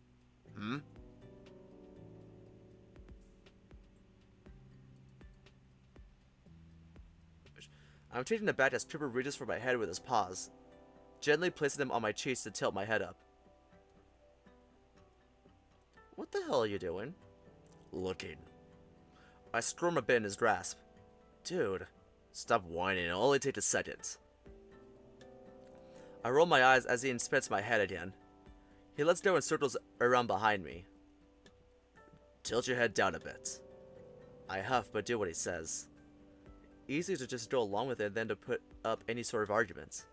I'm taken aback as Trooper reaches for my head with his paws, gently placing them on my cheeks to tilt my head up. What the hell are you doing? Looking. I squirm a bit in his grasp. Dude, stop whining, it'll only take a second. I roll my eyes as he inspects my head again. He lets go and circles around behind me. Tilt your head down a bit. I huff but do what he says. Easier to just go along with it than to put up any sort of argument.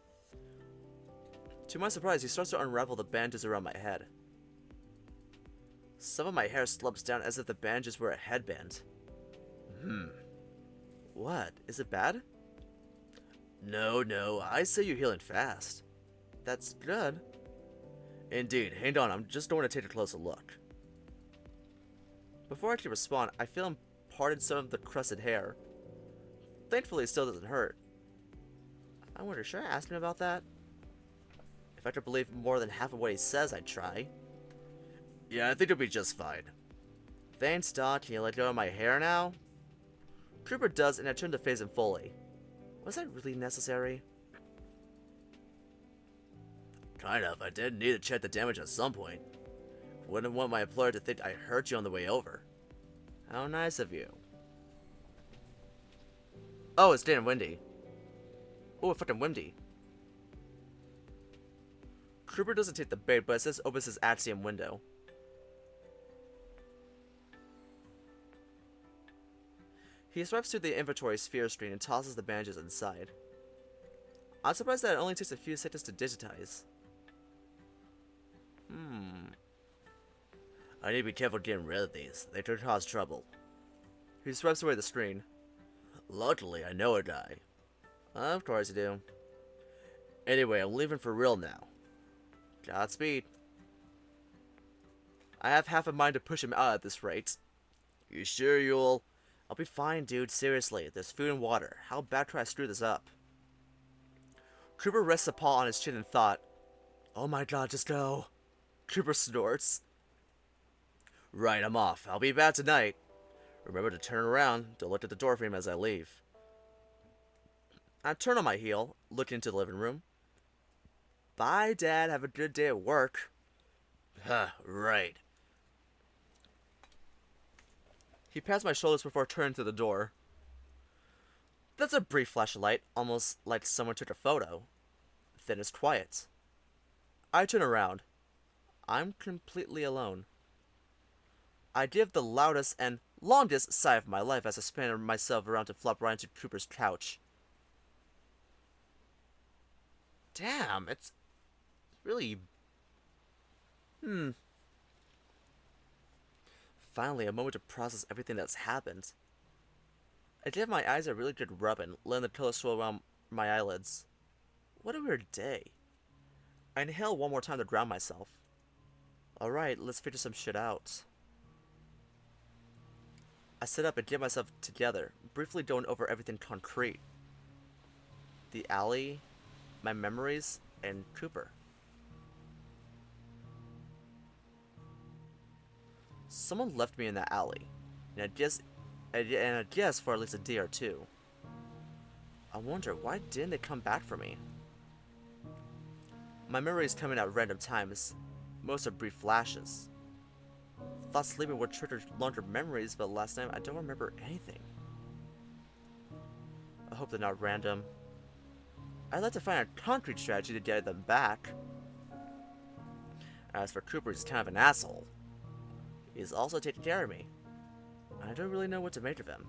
To my surprise, he starts to unravel the bandages around my head. Some of my hair slumps down as if the bandages were a headband. What? Is it bad? No, I say you're healing fast. That's good. Indeed, hang on, I'm just going to take a closer look. Before I can respond, I feel him parted some of the crusted hair. Thankfully, it still doesn't hurt. I wonder, should I ask him about that? If I could believe more than half of what he says, I'd try. Yeah, I think it'll be just fine. Thanks, Doc. Can you let go of my hair now? Trooper does, and I turn to face him fully. Was that really necessary? Kind of. I did need to check the damage at some point. Wouldn't want my employer to think I hurt you on the way over. How nice of you. Oh, it's getting windy. Oh, it's fucking windy. Trooper doesn't take the bait, but it says opens his axiom window. He swipes through the inventory sphere screen and tosses the bandages inside. I'm surprised that it only takes a few seconds to digitize. I need to be careful getting rid of these. They could cause trouble. He swipes away the screen. Luckily, I know a guy. Of course you do. Anyway, I'm leaving for real now. Godspeed. I have half a mind to push him out at this rate. You sure you'll... I'll be fine, dude. Seriously, there's food and water. How bad could I screw this up? Cooper rests a paw on his chin and thought, oh my god, just go. Cooper snorts. Right, I'm off. I'll be back tonight. Remember to turn around. Don't look at the door frame as I leave. I turn on my heel, look into the living room. Bye, Dad. Have a good day at work. Huh, right. He pats my shoulders before turning to the door. That's a brief flash of light, almost like someone took a photo. Then it's quiet. I turn around. I'm completely alone. I give the loudest and longest sigh of my life as I spin myself around to flop right into Cooper's couch. Damn, it's really... Finally, a moment to process everything that's happened. I give my eyes a really good rubbing, letting the pillow swirl around my eyelids. What a weird day. I inhale one more time to ground myself. Alright, let's figure some shit out. I sit up and get myself together, briefly going over everything concrete. The alley, my memories, and Cooper. Someone left me in that alley, and I guess for at least a day or two. I wonder, why didn't they come back for me? My memories come in at random times. Most are brief flashes. Thought sleeping would trigger longer memories, but last night I don't remember anything. I hope they're not random. I'd like to find a concrete strategy to get them back. As for Cooper, he's kind of an asshole. He's also taking care of me. I don't really know what to make of him.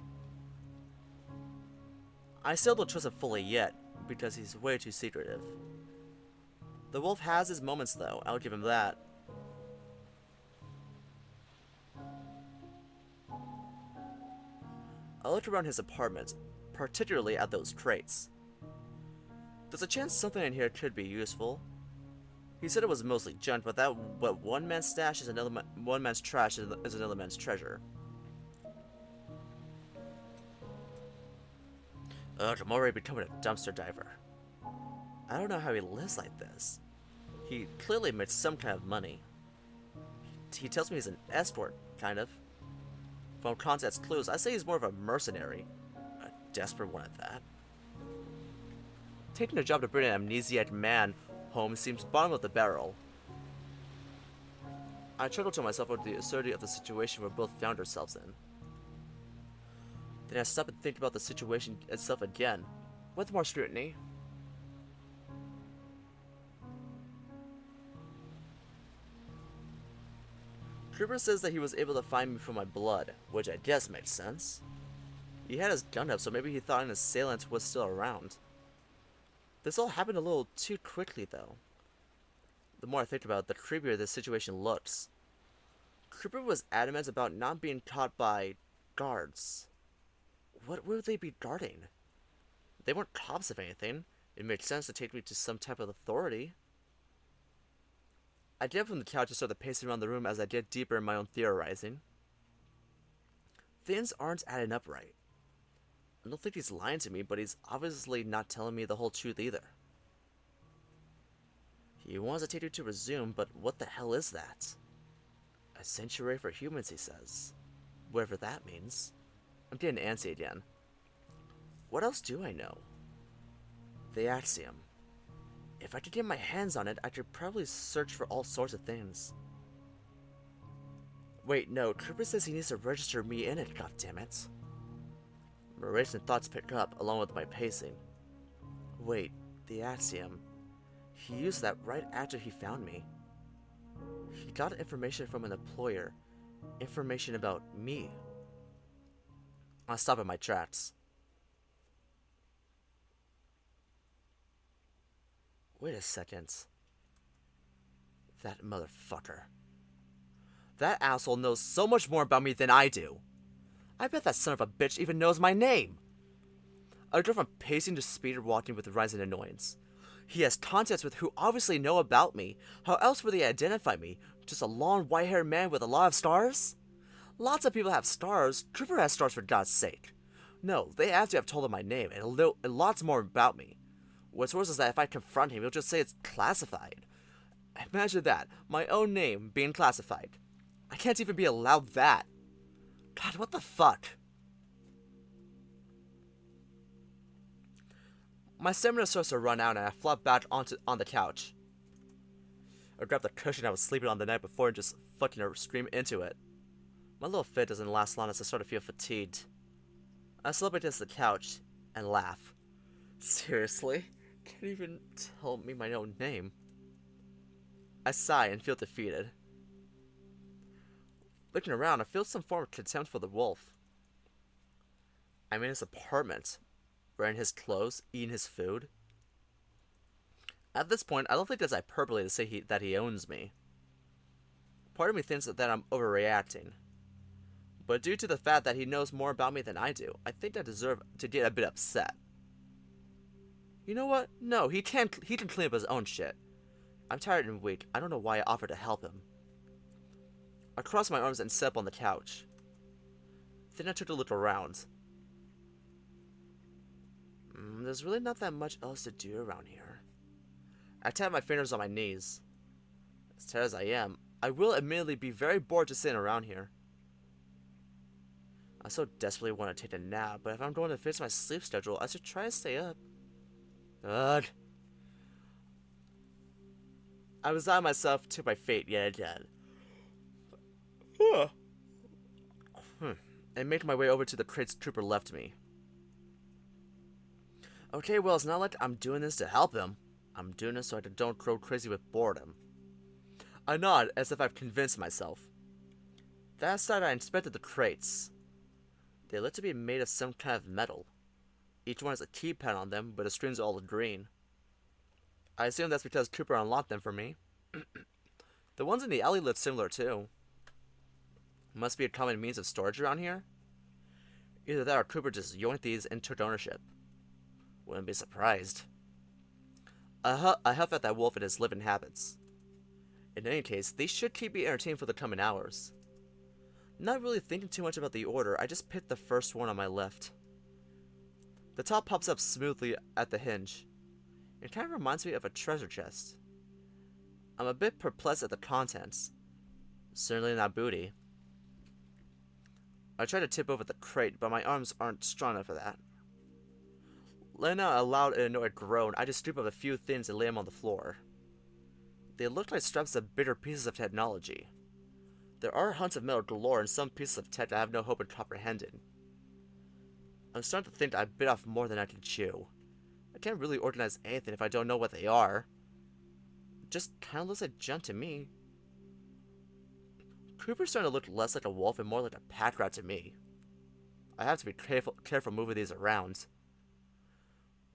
I still don't trust him fully yet, because he's way too secretive. The wolf has his moments though, I'll give him that. I looked around his apartment, particularly at those crates. There's a chance something in here could be useful. He said it was mostly junk, but what one man's stash is one man's trash is another man's treasure. Ugh, I'm already becoming a dumpster diver. I don't know how he lives like this. He clearly made some kind of money. He tells me he's an escort, kind of. From context clues, I say he's more of a mercenary. A desperate one at that. Taking a job to bring an amnesiac man home seems bottom of the barrel. I chuckle to myself over the absurdity of the situation we both found ourselves in. Then I stop and think about the situation itself again, with more scrutiny. Cooper says that he was able to find me from my blood, which I guess makes sense. He had his gun up, so maybe he thought an assailant was still around. This all happened a little too quickly, though. The more I think about it, the creepier this situation looks. Cooper was adamant about not being caught by guards. What would they be guarding? They weren't cops, if anything. It made sense to take me to some type of authority. I get up from the couch and start pacing around the room as I get deeper in my own theorizing. Things aren't adding up right. I don't think he's lying to me, but he's obviously not telling me the whole truth either. He wants to take me to resume, but what the hell is that? A sanctuary for humans, he says. Whatever that means. I'm getting antsy again. What else do I know? The axiom. If I could get my hands on it, I could probably search for all sorts of things. Wait, no, Cooper says he needs to register me in it, goddammit. My racing thoughts pick up, along with my pacing. Wait, the axiom. He used that right after he found me. He got information from an employer. Information about me. I stop at my tracks. Wait a second. That motherfucker. That asshole knows so much more about me than I do. I bet that son of a bitch even knows my name. I go from pacing to speed walking with rising annoyance. He has contacts with who obviously know about me. How else would they identify me? Just a long white-haired man with a lot of stars? Lots of people have stars. Cooper has stars, for God's sake. No, they have to have told him my name and lots more about me. What's worse is that if I confront him, he'll just say it's classified. Imagine that, my own name being classified. I can't even be allowed that. God, what the fuck? My stamina starts to run out and I flop back on the couch. I grab the cushion I was sleeping on the night before and just fucking scream into it. My little fit doesn't last long as I start to feel fatigued. I slump against the couch and laugh. Seriously? Can't even tell me my own name. I sigh and feel defeated. Looking around, I feel some form of contempt for the wolf. I'm in his apartment, wearing his clothes, eating his food. At this point, I don't think that's hyperbole to say that he owns me. Part of me thinks that I'm overreacting. But due to the fact that he knows more about me than I do, I think I deserve to get a bit upset. You know what? No, he can clean up his own shit. I'm tired and weak. I don't know why I offered to help him. I crossed my arms and sat up on the couch. Then I took a look around. There's really not that much else to do around here. I tap my fingers on my knees. As tired as I am, I will admittedly be very bored just sitting around here. I so desperately want to take a nap, but if I'm going to fix my sleep schedule, I should try to stay up. Ugh. I resign myself to my fate yet again. And make my way over to the crates Trooper left me. Okay, well, it's not like I'm doing this to help him. I'm doing this so I don't grow crazy with boredom. I nod as if I've convinced myself. That aside, I inspected the crates. They look to be made of some kind of metal. Each one has a keypad on them, but the screens are all green. I assume that's because Cooper unlocked them for me. The ones in the alley look similar too. Must be a common means of storage around here. Either that or Cooper just yoinked these and took ownership. Wouldn't be surprised. I huff at that wolf and his living habits. In any case, these should keep me entertained for the coming hours. Not really thinking too much about the order, I just picked the first one on my left. The top pops up smoothly at the hinge. It kind of reminds me of a treasure chest. I'm a bit perplexed at the contents. Certainly not booty. I try to tip over the crate, but my arms aren't strong enough for that. Letting out a loud and annoyed groan, I just scoop up a few things and lay them on the floor. They look like straps of bigger pieces of technology. There are hunts of metal galore and some pieces of tech I have no hope in comprehending. I'm starting to think I bit off more than I can chew. I can't really organize anything if I don't know what they are. It just kinda looks like junk to me. Cooper's starting to look less like a wolf and more like a pack rat to me. I have to be careful moving these around.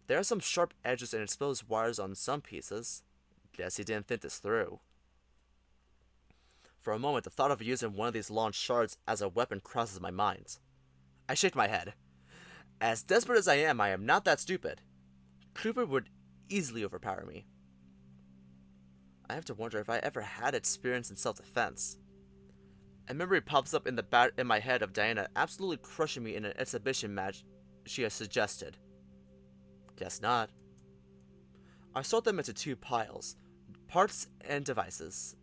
There are some sharp edges and exposed wires on some pieces. Guess he didn't think this through. For a moment, the thought of using one of these long shards as a weapon crosses my mind. I shake my head. As desperate as I am not that stupid. Cooper would easily overpower me. I have to wonder if I ever had experience in self-defense. A memory pops up in my head of Diana absolutely crushing me in an exhibition match she has suggested. Guess not. I sort them into two piles. Parts and devices.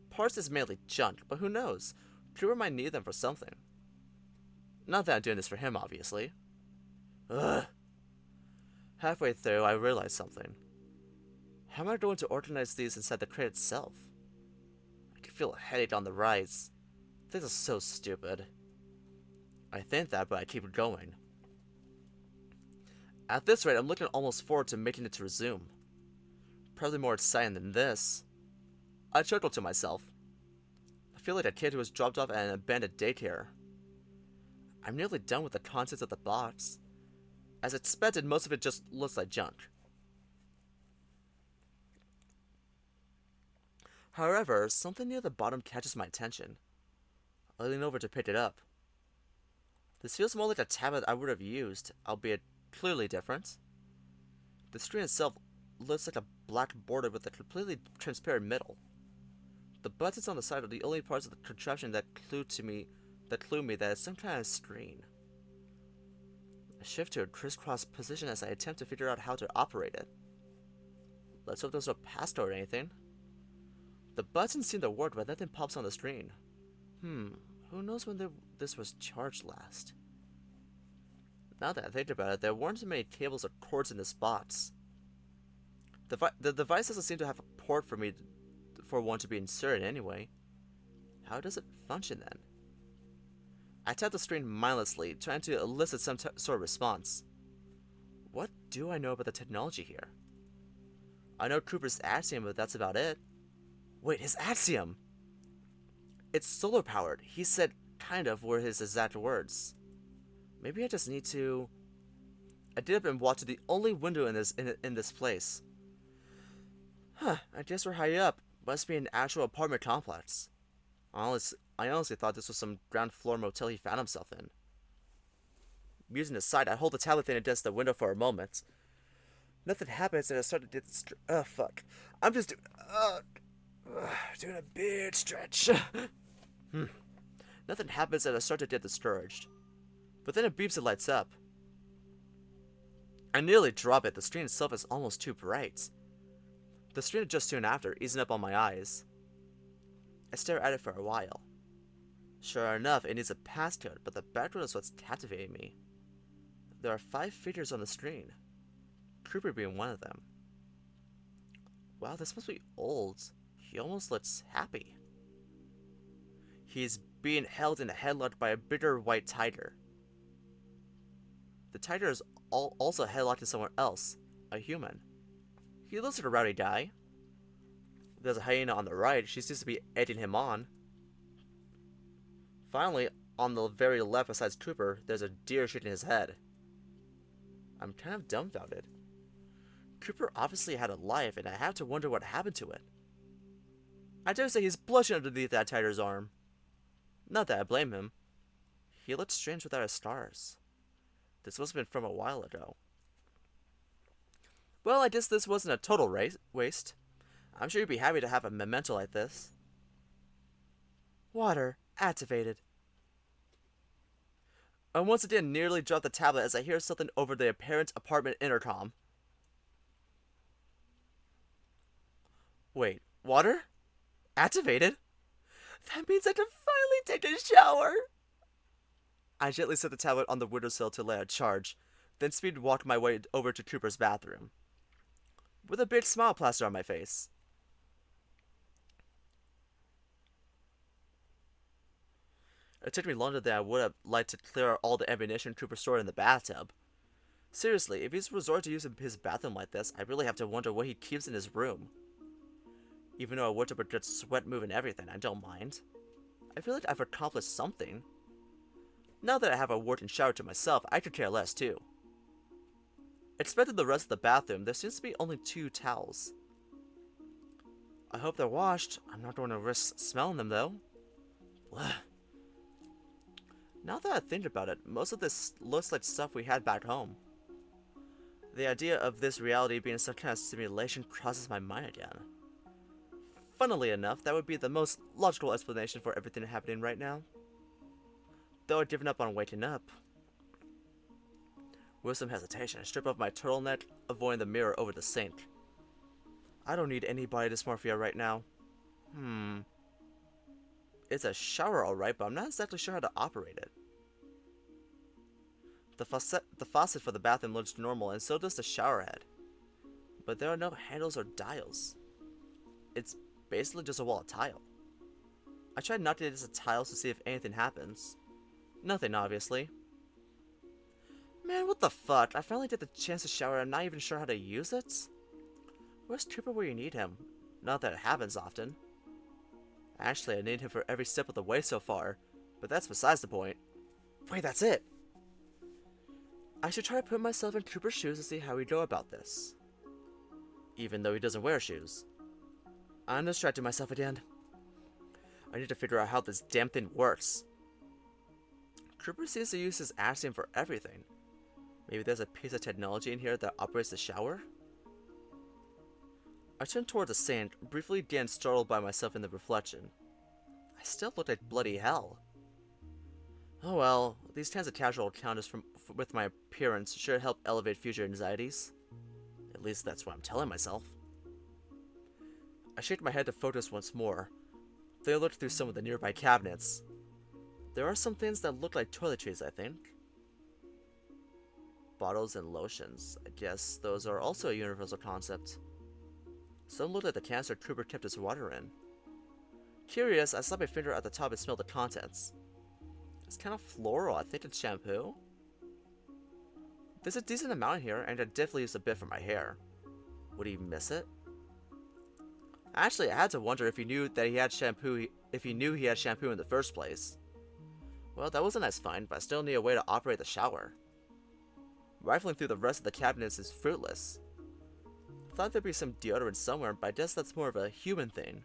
Parts is mainly junk, but who knows? Cooper might need them for something. Not that I'm doing this for him, obviously. Ugh. Halfway through, I realize something. How am I going to organize these inside the crate itself? I can feel a headache on the rise. This is so stupid. I think that, but I keep going. At this rate, I'm looking almost forward to making it to resume. Probably more exciting than this. I chuckle to myself. I feel like a kid who was dropped off at an abandoned daycare. I'm nearly done with the contents of the box. As expected, most of it just looks like junk. However, something near the bottom catches my attention. I lean over to pick it up. This feels more like a tablet I would have used, albeit clearly different. The screen itself looks like a black border with a completely transparent middle. The buttons on the side are the only parts of the contraption that clue me that it's some kind of screen. I shift to a crisscross position as I attempt to figure out how to operate it. Let's hope there's no passcode or anything. The buttons seem to work, but nothing pops on the screen. Who knows when this was charged last? Now that I think about it, there weren't too many cables or cords in this box. The device doesn't seem to have a port for one to be inserted anyway. How does it function then? I tapped the screen mindlessly, trying to elicit some sort of response. What do I know about the technology here? I know Cooper's axiom, but that's about it. Wait, his axiom! It's solar powered. He said kind of were his exact words. Maybe I just need to... I did up and walked to the only window in this place. Huh, I guess we're high up. Must be an actual apartment complex. I honestly thought this was some ground floor motel he found himself in. Using the side, I hold the tablet thing against the window for a moment. Nothing happens and I start to do this... Oh, fuck. I'm just doing a big stretch. Nothing happens and I start to get discouraged. But then it beeps and lights up. I nearly drop it. The screen itself is almost too bright. The screen adjusts soon after, easing up on my eyes. I stare at it for a while. Sure enough, it needs a passcode, but the background is what's captivating me. There are 5 figures on the screen, Cooper being one of them. Wow, this must be old. He almost looks happy. He's being held in a headlock by a bigger white tiger. The tiger is also headlocked to someone else, a human. He looks like a rowdy guy. There's a hyena on the right. She seems to be egging him on. Finally, on the very left besides Cooper, there's a deer shaking his head. I'm kind of dumbfounded. Cooper obviously had a life, and I have to wonder what happened to it. I dare say he's blushing underneath that tiger's arm. Not that I blame him. He looked strange without his stars. This must have been from a while ago. Well, I guess this wasn't a total waste. I'm sure you'd be happy to have a memento like this. Water activated. I once again nearly dropped the tablet as I hear something over the apparent apartment intercom. Wait, water? Activated? That means I can finally take a shower! I gently set the tablet on the windowsill to let it charge, then speed walked my way over to Cooper's bathroom, with a big smile plastered on my face. It took me longer than I would have liked to clear out all the ammunition Cooper stored in the bathtub. Seriously, if he's resorted to using his bathroom like this, I really have to wonder what he keeps in his room. Even though I worked up a good sweat move and everything, I don't mind. I feel like I've accomplished something. Now that I have a working shower to myself, I could care less too. Expecting the rest of the bathroom, there seems to be only 2 towels. I hope they're washed. I'm not going to risk smelling them though. Blech. Now that I think about it, most of this looks like stuff we had back home. The idea of this reality being some kind of simulation crosses my mind again. Funnily enough, that would be the most logical explanation for everything happening right now. Though I'd given up on waking up. With some hesitation, I strip off my turtleneck, avoiding the mirror over the sink. I don't need any body dysmorphia right now. It's a shower alright, but I'm not exactly sure how to operate it. The faucet for the bathroom looks normal, and so does the shower head. But there are no handles or dials. It's basically just a wall of tile. I tried knocking it into the tiles to see if anything happens. Nothing, obviously. Man, what the fuck? I finally get the chance to shower and I'm not even sure how to use it? Where's Cooper where you need him? Not that it happens often. Actually, I need him for every step of the way so far, but that's besides the point. Wait, that's it! I should try to put myself in Cooper's shoes to see how he'd go about this. Even though he doesn't wear shoes. I'm distracting myself again. I need to figure out how this damn thing works. Cooper seems to use his axiom for everything. Maybe there's a piece of technology in here that operates the shower? I turned toward the sink, briefly again startled by myself in the reflection. I still look like bloody hell. Oh well, these kinds of casual encounters with my appearance should help elevate future anxieties. At least that's what I'm telling myself. I shake my head to focus once more. Then I looked through some of the nearby cabinets. There are some things that look like toiletries, I think. bottles and lotions. I guess those are also a universal concept. Some look like the cancer trooper kept his water in. Curious, I slapped my finger at the top and smelled the contents. It's kind of floral. I think it's shampoo. There's a decent amount in here, and I definitely used a bit for my hair. Would he miss it? Actually, I had to wonder if he knew that he had shampoo. If he knew he had shampoo in the first place. Well, that was a nice find, but I still need a way to operate the shower. Rifling through the rest of the cabinets is fruitless. I thought there'd be some deodorant somewhere, but I guess that's more of a human thing.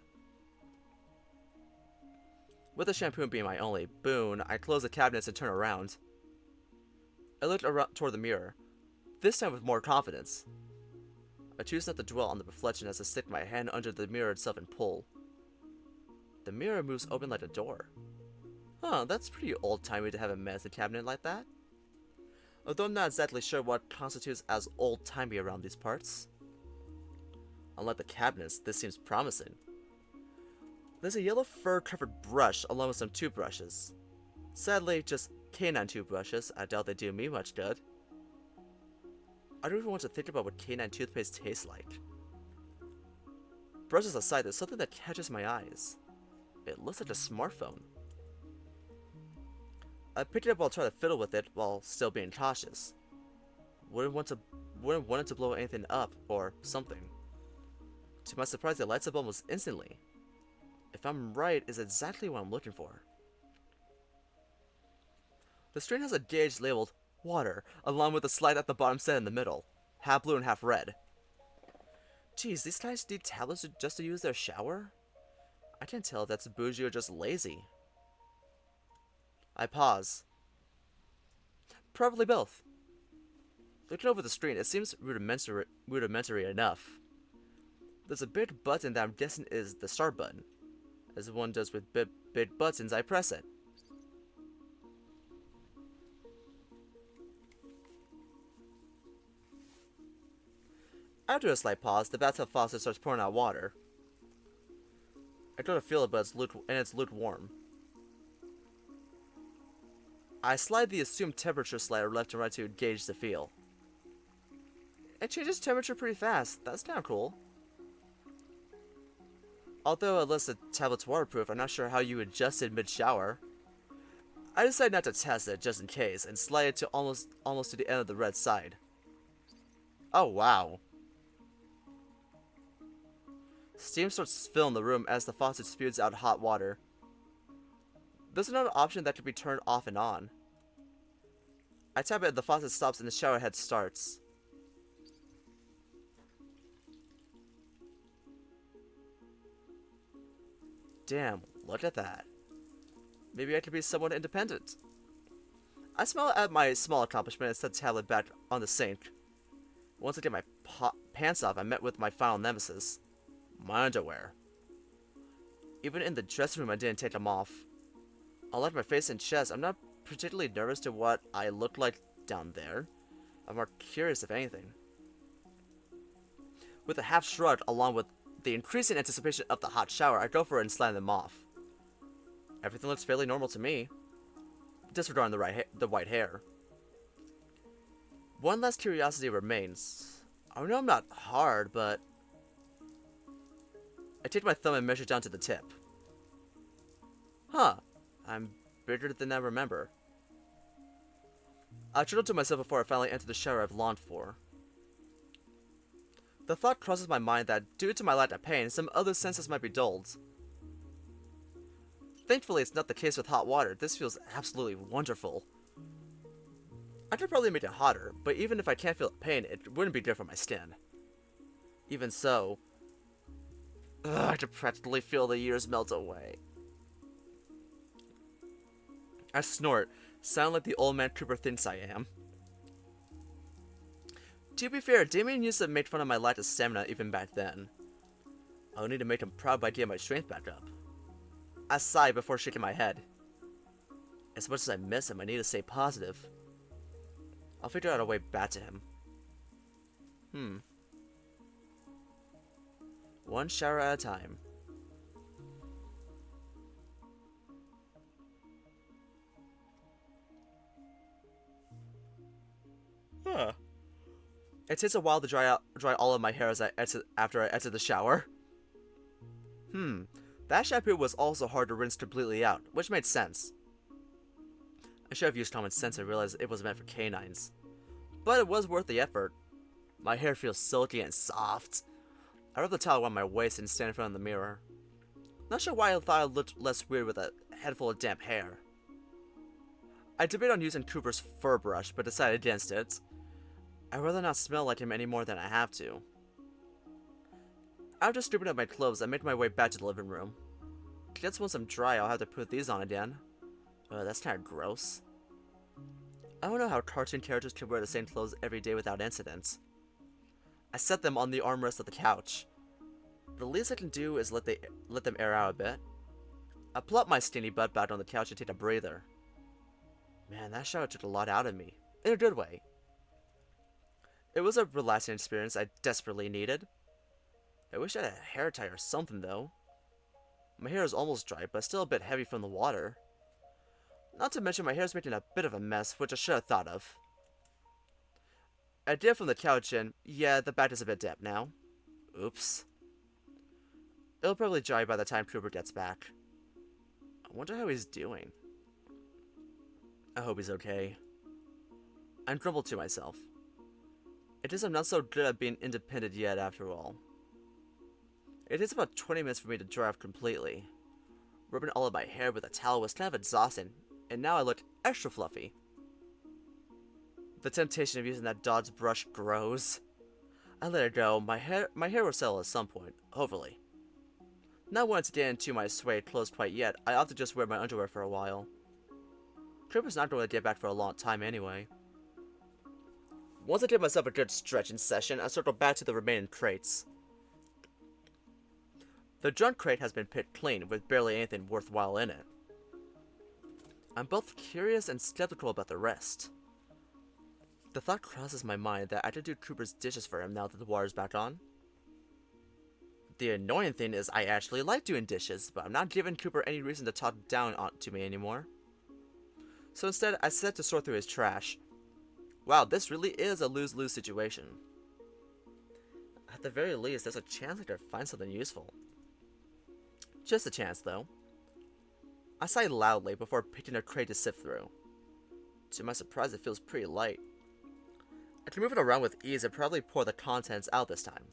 With the shampoo being my only boon, I close the cabinets and turn around. I looked around toward the mirror, this time with more confidence. I choose not to dwell on the reflection as I stick my hand under the mirror itself and pull. The mirror moves open like a door. Huh, that's pretty old-timey to have a medicine cabinet like that. Although I'm not exactly sure what constitutes as old-timey around these parts. Unlike the cabinets, this seems promising. There's a yellow fur-covered brush along with some toothbrushes. Sadly, just canine toothbrushes. I doubt they do me much good. I don't even want to think about what canine toothpaste tastes like. Brushes aside, there's something that catches my eyes. It looks like a smartphone. I picked it up while trying to fiddle with it while still being cautious. Wouldn't want it to blow anything up or something. To my surprise, it lights up almost instantly. If I'm right, it's exactly what I'm looking for. The screen has a gauge labeled water, along with a slide at the bottom set in the middle, half blue and half red. Geez, these guys need tablets just to use their shower? I can't tell if that's bougie or just lazy. I pause. Probably both. Looking over the screen, it seems rudimentary enough. There's a big button that I'm guessing is the start button. As one does with big buttons, I press it. After a slight pause, the bathtub faucet starts pouring out water. I go to feel it, but it's lukewarm. I slide the assumed temperature slider left and right to gauge the feel. It changes temperature pretty fast. That's kinda cool. Although unless the tablet's waterproof, I'm not sure how you adjust it mid-shower. I decide not to test it just in case, and slide it to almost to the end of the red side. Oh wow. Steam starts filling the room as the faucet spews out hot water. There's another option that can be turned off and on. I tap it and the faucet stops and the shower head starts. Damn, look at that. Maybe I could be somewhat independent. I smile at my small accomplishment and set the tablet back on the sink. Once I get my pants off, I'm met with my final nemesis. My underwear. Even in the dressing room, I didn't take them off. Unlike my face and chest, I'm not particularly nervous to what I look like down there. I'm more curious if anything. With a half shrug, along with the increasing anticipation of the hot shower, I go for it and slam them off. Everything looks fairly normal to me, disregarding the white hair. One last curiosity remains. I know I'm not hard, but I take my thumb and measure down to the tip. Huh, I'm bigger than I remember. I chuckled to myself before I finally enter the shower I've longed for. The thought crosses my mind that, due to my lack of pain, some other senses might be dulled. Thankfully, it's not the case with hot water. This feels absolutely wonderful. I could probably make it hotter, but even if I can't feel pain, it wouldn't be good for my skin. Even so, I could practically feel the years melt away. I snort, sound like the old man Cooper thinks I am. To be fair, Damien used to make fun of my lack of stamina even back then. I'll need to make him proud by getting my strength back up. I sigh before shaking my head. As much as I miss him, I need to stay positive. I'll figure out a way back to him. One shower at a time. Huh. It takes a while to dry all of my hair after I exit the shower. That shampoo was also hard to rinse completely out, which made sense. I should have used common sense and realized it was meant for canines. But it was worth the effort. My hair feels silky and soft. I rub the towel around my waist and stand in front of the mirror. Not sure why I thought I looked less weird with a head full of damp hair. I debated on using Cooper's fur brush, but decided against it. I'd rather not smell like him any more than I have to. After stripping up my clothes, I made my way back to the living room. Guess once I'm dry, I'll have to put these on again. That's kinda gross. I don't know how cartoon characters can wear the same clothes every day without incidents. I set them on the armrest of the couch. The least I can do is let them air out a bit. I plop my skinny butt back on the couch and take a breather. Man, that shower took a lot out of me. In a good way. It was a relaxing experience I desperately needed. I wish I had a hair tie or something though. My hair is almost dry, but still a bit heavy from the water. Not to mention my hair is making a bit of a mess, which I should have thought of. I get from the couch and, yeah, the back is a bit damp now. Oops. It'll probably dry by the time Cooper gets back. I wonder how he's doing. I hope he's okay. I grumbled to myself. It is I'm not so good at being independent yet after all. It takes about 20 minutes for me to dry off completely. Rubbing all of my hair with a towel was kind of exhausting, and now I look extra fluffy. The temptation of using that Dodge brush grows. I let it go. My hair will settle at some point, hopefully. Not wanting to get into my suede clothes quite yet, I opt to just wear my underwear for a while. Cooper's not going to get back for a long time anyway. Once I give myself a good stretching session, I circle back to the remaining crates. The junk crate has been picked clean, with barely anything worthwhile in it. I'm both curious and skeptical about the rest. The thought crosses my mind that I could do Cooper's dishes for him now that the water's back on. The annoying thing is I actually like doing dishes, but I'm not giving Cooper any reason to talk down to me anymore. So instead, I set to sort through his trash. Wow, this really is a lose-lose situation. At the very least, there's a chance I could find something useful. Just a chance, though. I sigh loudly before picking a crate to sift through. To my surprise, it feels pretty light. I can move it around with ease and probably pour the contents out this time.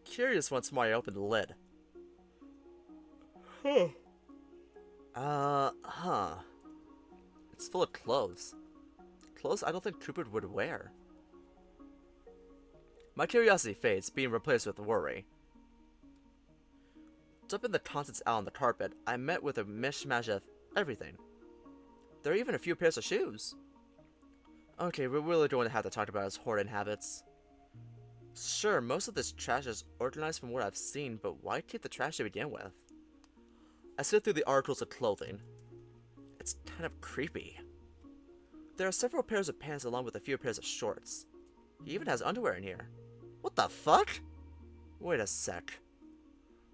Curious once more, I open the lid. It's full of clothes. Clothes I don't think Cooper would wear. My curiosity fades, being replaced with worry. Dumping the contents out on the carpet, I met with a mishmash of everything. There are even a few pairs of shoes. Okay, we're really going to have to talk about his hoarding habits. Sure, most of this trash is organized from what I've seen, but why keep the trash to begin with? I sift through the articles of clothing. It's kind of creepy. There are several pairs of pants along with a few pairs of shorts. He even has underwear in here. What the fuck? Wait a sec.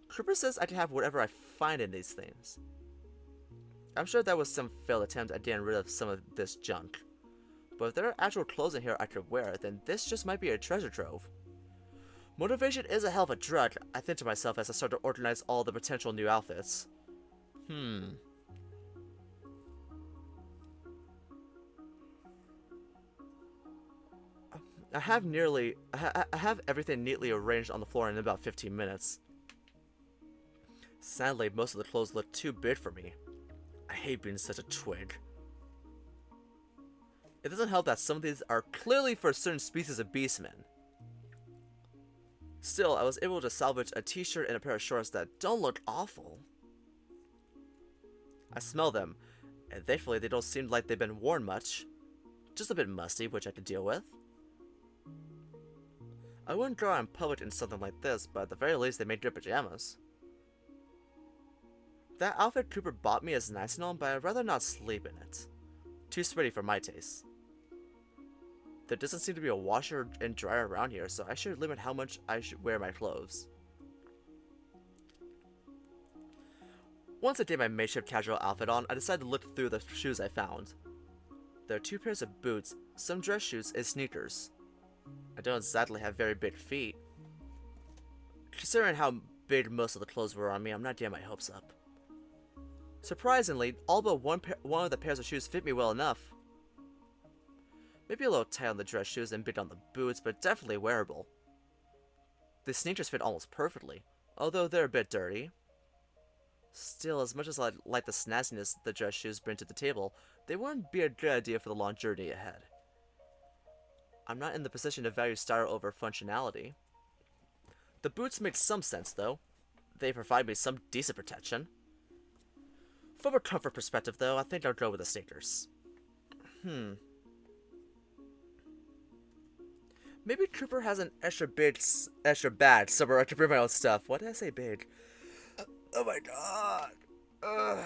Cooper says I can have whatever I find in these things. I'm sure that was some failed attempt at getting rid of some of this junk. But if there are actual clothes in here I could wear, then this just might be a treasure trove. Motivation is a hell of a drug, I think to myself as I start to organize all the potential new outfits. I have everything neatly arranged on the floor in about 15 minutes. Sadly, most of the clothes look too big for me. I hate being such a twig. It doesn't help that some of these are clearly for certain species of beastmen. Still, I was able to salvage a t-shirt and a pair of shorts that don't look awful. I smell them, and thankfully they don't seem like they've been worn much. Just a bit musty, which I could deal with. I wouldn't go out in public in something like this, but at the very least they made good pajamas. That outfit Cooper bought me is nice and all, but I'd rather not sleep in it. Too sweaty for my taste. There doesn't seem to be a washer and dryer around here, so I should limit how much I should wear my clothes. Once I did my makeshift casual outfit on, I decided to look through the shoes I found. There are 2 pairs of boots, some dress shoes, and sneakers. I don't exactly have very big feet. Considering how big most of the clothes were on me, I'm not getting my hopes up. Surprisingly, all but one of the pairs of shoes fit me well enough. Maybe a little tight on the dress shoes and big on the boots, but definitely wearable. The sneakers fit almost perfectly, although they're a bit dirty. Still, as much as I like the snazziness the dress shoes bring to the table, they wouldn't be a good idea for the long journey ahead. I'm not in the position to value style over functionality. The boots make some sense, though. They provide me some decent protection. From a comfort perspective, though, I think I'll go with the sneakers. Maybe Cooper has an extra bag somewhere I can bring my own stuff. Why did I say big? Oh my god. Ugh.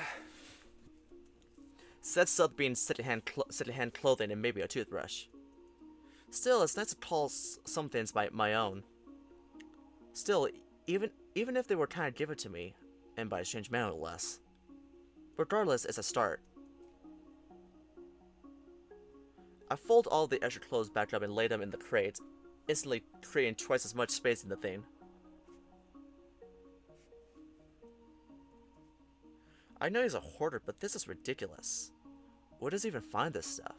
Said stuff being secondhand clothing and maybe a toothbrush. Still, it's nice to call some things my own. Still, even if they were kind of given to me, and by a strange man no less. Regardless, it's a start. I fold all the extra clothes back up and lay them in the crate, instantly creating twice as much space in the thing. I know he's a hoarder, but this is ridiculous. Where does he even find this stuff?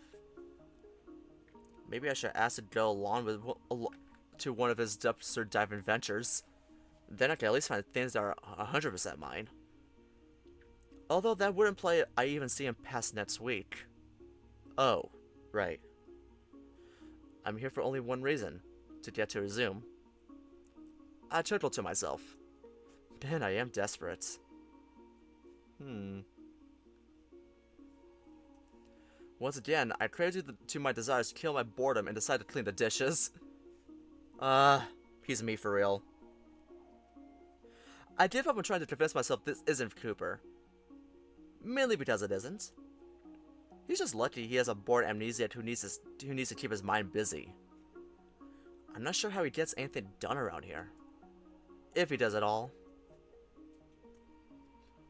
Maybe I should ask to go along to one of his dumpster diving ventures. Then I can at least find things that are 100% mine. Although that would imply I even see him past next week. Oh, right. I'm here for only one reason, to get to resume. I chuckled to myself. Man, I am desperate. Once again, I craved to my desires to kill my boredom and decided to clean the dishes. He's me for real. I give up on trying to convince myself this isn't Cooper. Mainly because it isn't. He's just lucky he has a bored amnesiac who needs to keep his mind busy. I'm not sure how he gets anything done around here. If he does at all.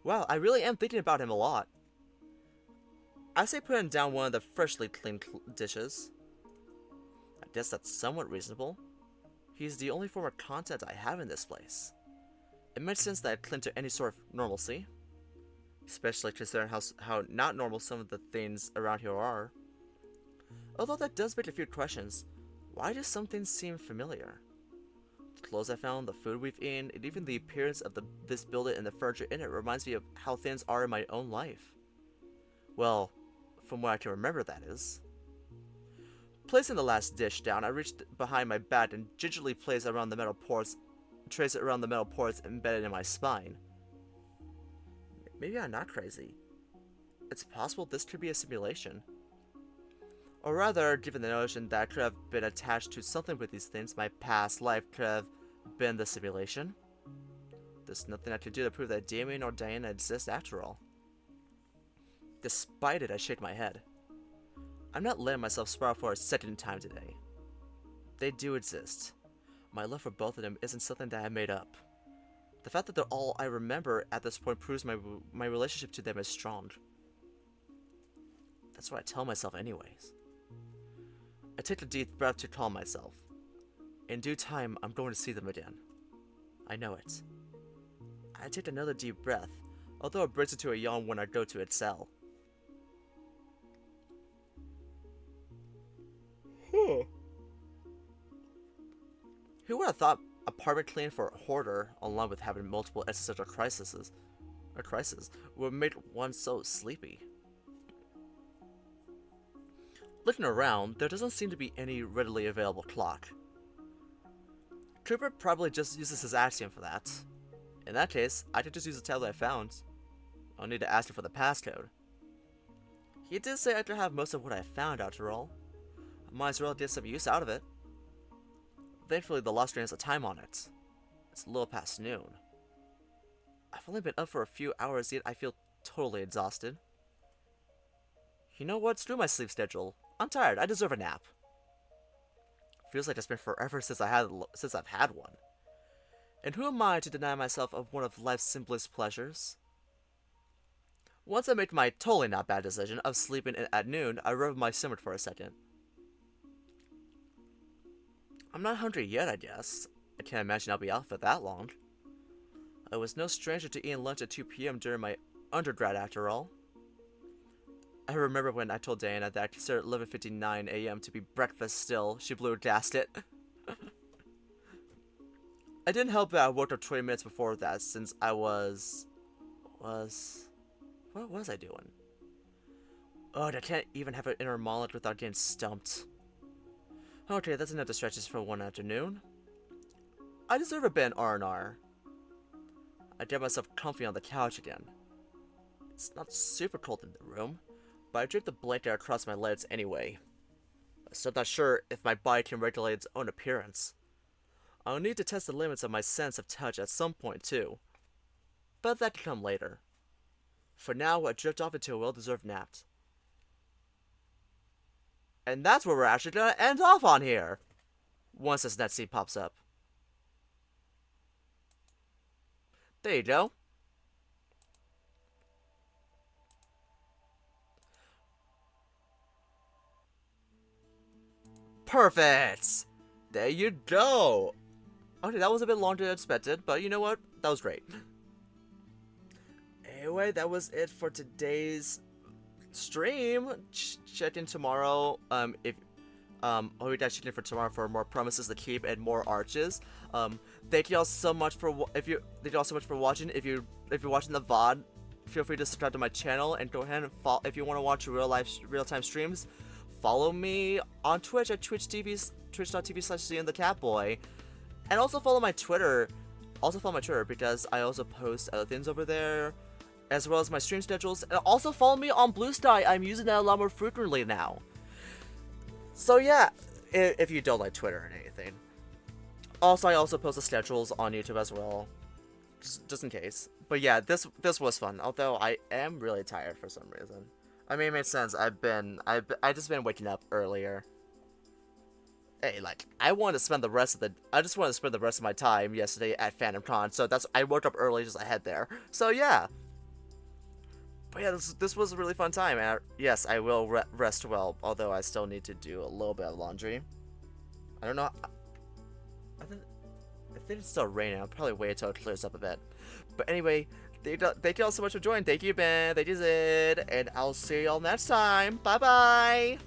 Wow, I really am thinking about him a lot. I say putting down one of the freshly cleaned dishes. I guess that's somewhat reasonable. He's the only form of contact I have in this place. It makes sense that I'd cling to any sort of normalcy. Especially considering how not normal some of the things around here are. Although that does beg a few questions. Why do some things seem familiar? The clothes I found, the food we've eaten, and even the appearance of this building and the furniture in it reminds me of how things are in my own life. Well, from what I can remember, that is. Placing the last dish down, I reached behind my back and gingerly traced it around the metal ports embedded in my spine. Maybe I'm not crazy. It's possible this could be a simulation. Or rather, given the notion that I could have been attached to something with these things, my past life could have been the simulation. There's nothing I could do to prove that Damien or Diana exist after all. Despite it, I shake my head. I'm not letting myself spiral for a second time today. They do exist. My love for both of them isn't something that I made up. The fact that they're all I remember at this point proves my relationship to them is strong. That's what I tell myself anyways. I take a deep breath to calm myself. In due time, I'm going to see them again. I know it. I take another deep breath, although it breaks into a yawn when I go to its cell. Who would have thought apartment cleaning for a hoarder, along with having multiple existential crises, would make one so sleepy? Looking around, there doesn't seem to be any readily available clock. Cooper probably just uses his axiom for that. In that case, I could just use the tablet I found. I'll need to ask him for the passcode. He did say I could have most of what I found after all. I might as well get some use out of it. Thankfully, the lost screen has a time on it. It's a little past noon. I've only been up for a few hours, yet I feel totally exhausted. You know what? Screw my sleep schedule. I'm tired. I deserve a nap. Feels like it's been forever since I've had one. And who am I to deny myself of one of life's simplest pleasures? Once I make my totally not bad decision of sleeping at noon, I rub my stomach for a second. I'm not hungry yet, I guess. I can't imagine I'll be out for that long. I was no stranger to eating lunch at 2 p.m. during my undergrad, after all. I remember when I told Diana that I considered 11:59 a.m. to be breakfast still. She blew a gasket. I didn't help that I woke up 20 minutes before that, since I was... What was I doing? Oh, I can't even have an inner monologue without getting stumped. Okay, that's enough distractions for one afternoon. I deserve a bit of R&R. I get myself comfy on the couch again. It's not super cold in the room, but I draped the blanket across my legs anyway. So I'm not sure if my body can regulate its own appearance. I'll need to test the limits of my sense of touch at some point too. But that can come later. For now, I drift off into a well-deserved nap. And that's where we're actually gonna end off on here. Once this net scene pops up. There you go. Perfect! There you go! Okay, that was a bit longer than expected, but you know what? That was great. Anyway, that was it for today's stream. Check in tomorrow. If we got check in for tomorrow for more promises to keep and more arches. Thank you all so much for thank you all so much for watching. If you're watching the VOD, feel free to subscribe to my channel and go ahead and follow if you want to watch real time streams. Follow me on Twitch at twitch.tv/ZionTheCatBoy, and also follow my Twitter. Because I also post other things over there, as well as my stream schedules. And also follow me on BlueSky. I'm using that a lot more frequently now. So yeah, if you don't like Twitter or anything. Also, I also post the schedules on YouTube as well, just in case. But yeah, this was fun. Although I am really tired for some reason. I mean, it makes sense. I just been waking up earlier. Hey, like, I just wanted to spend the rest of my time yesterday at PhantomCon, so I woke up early just to head there. So yeah. But yeah, this was a really fun time, and yes, I will rest well, although I still need to do a little bit of laundry. I don't know. I think it's still raining. I'll probably wait until it clears up a bit. But anyway, thank you all so much for joining. Thank you, Ben. Thank you, Zid. And I'll see y'all next time. Bye-bye.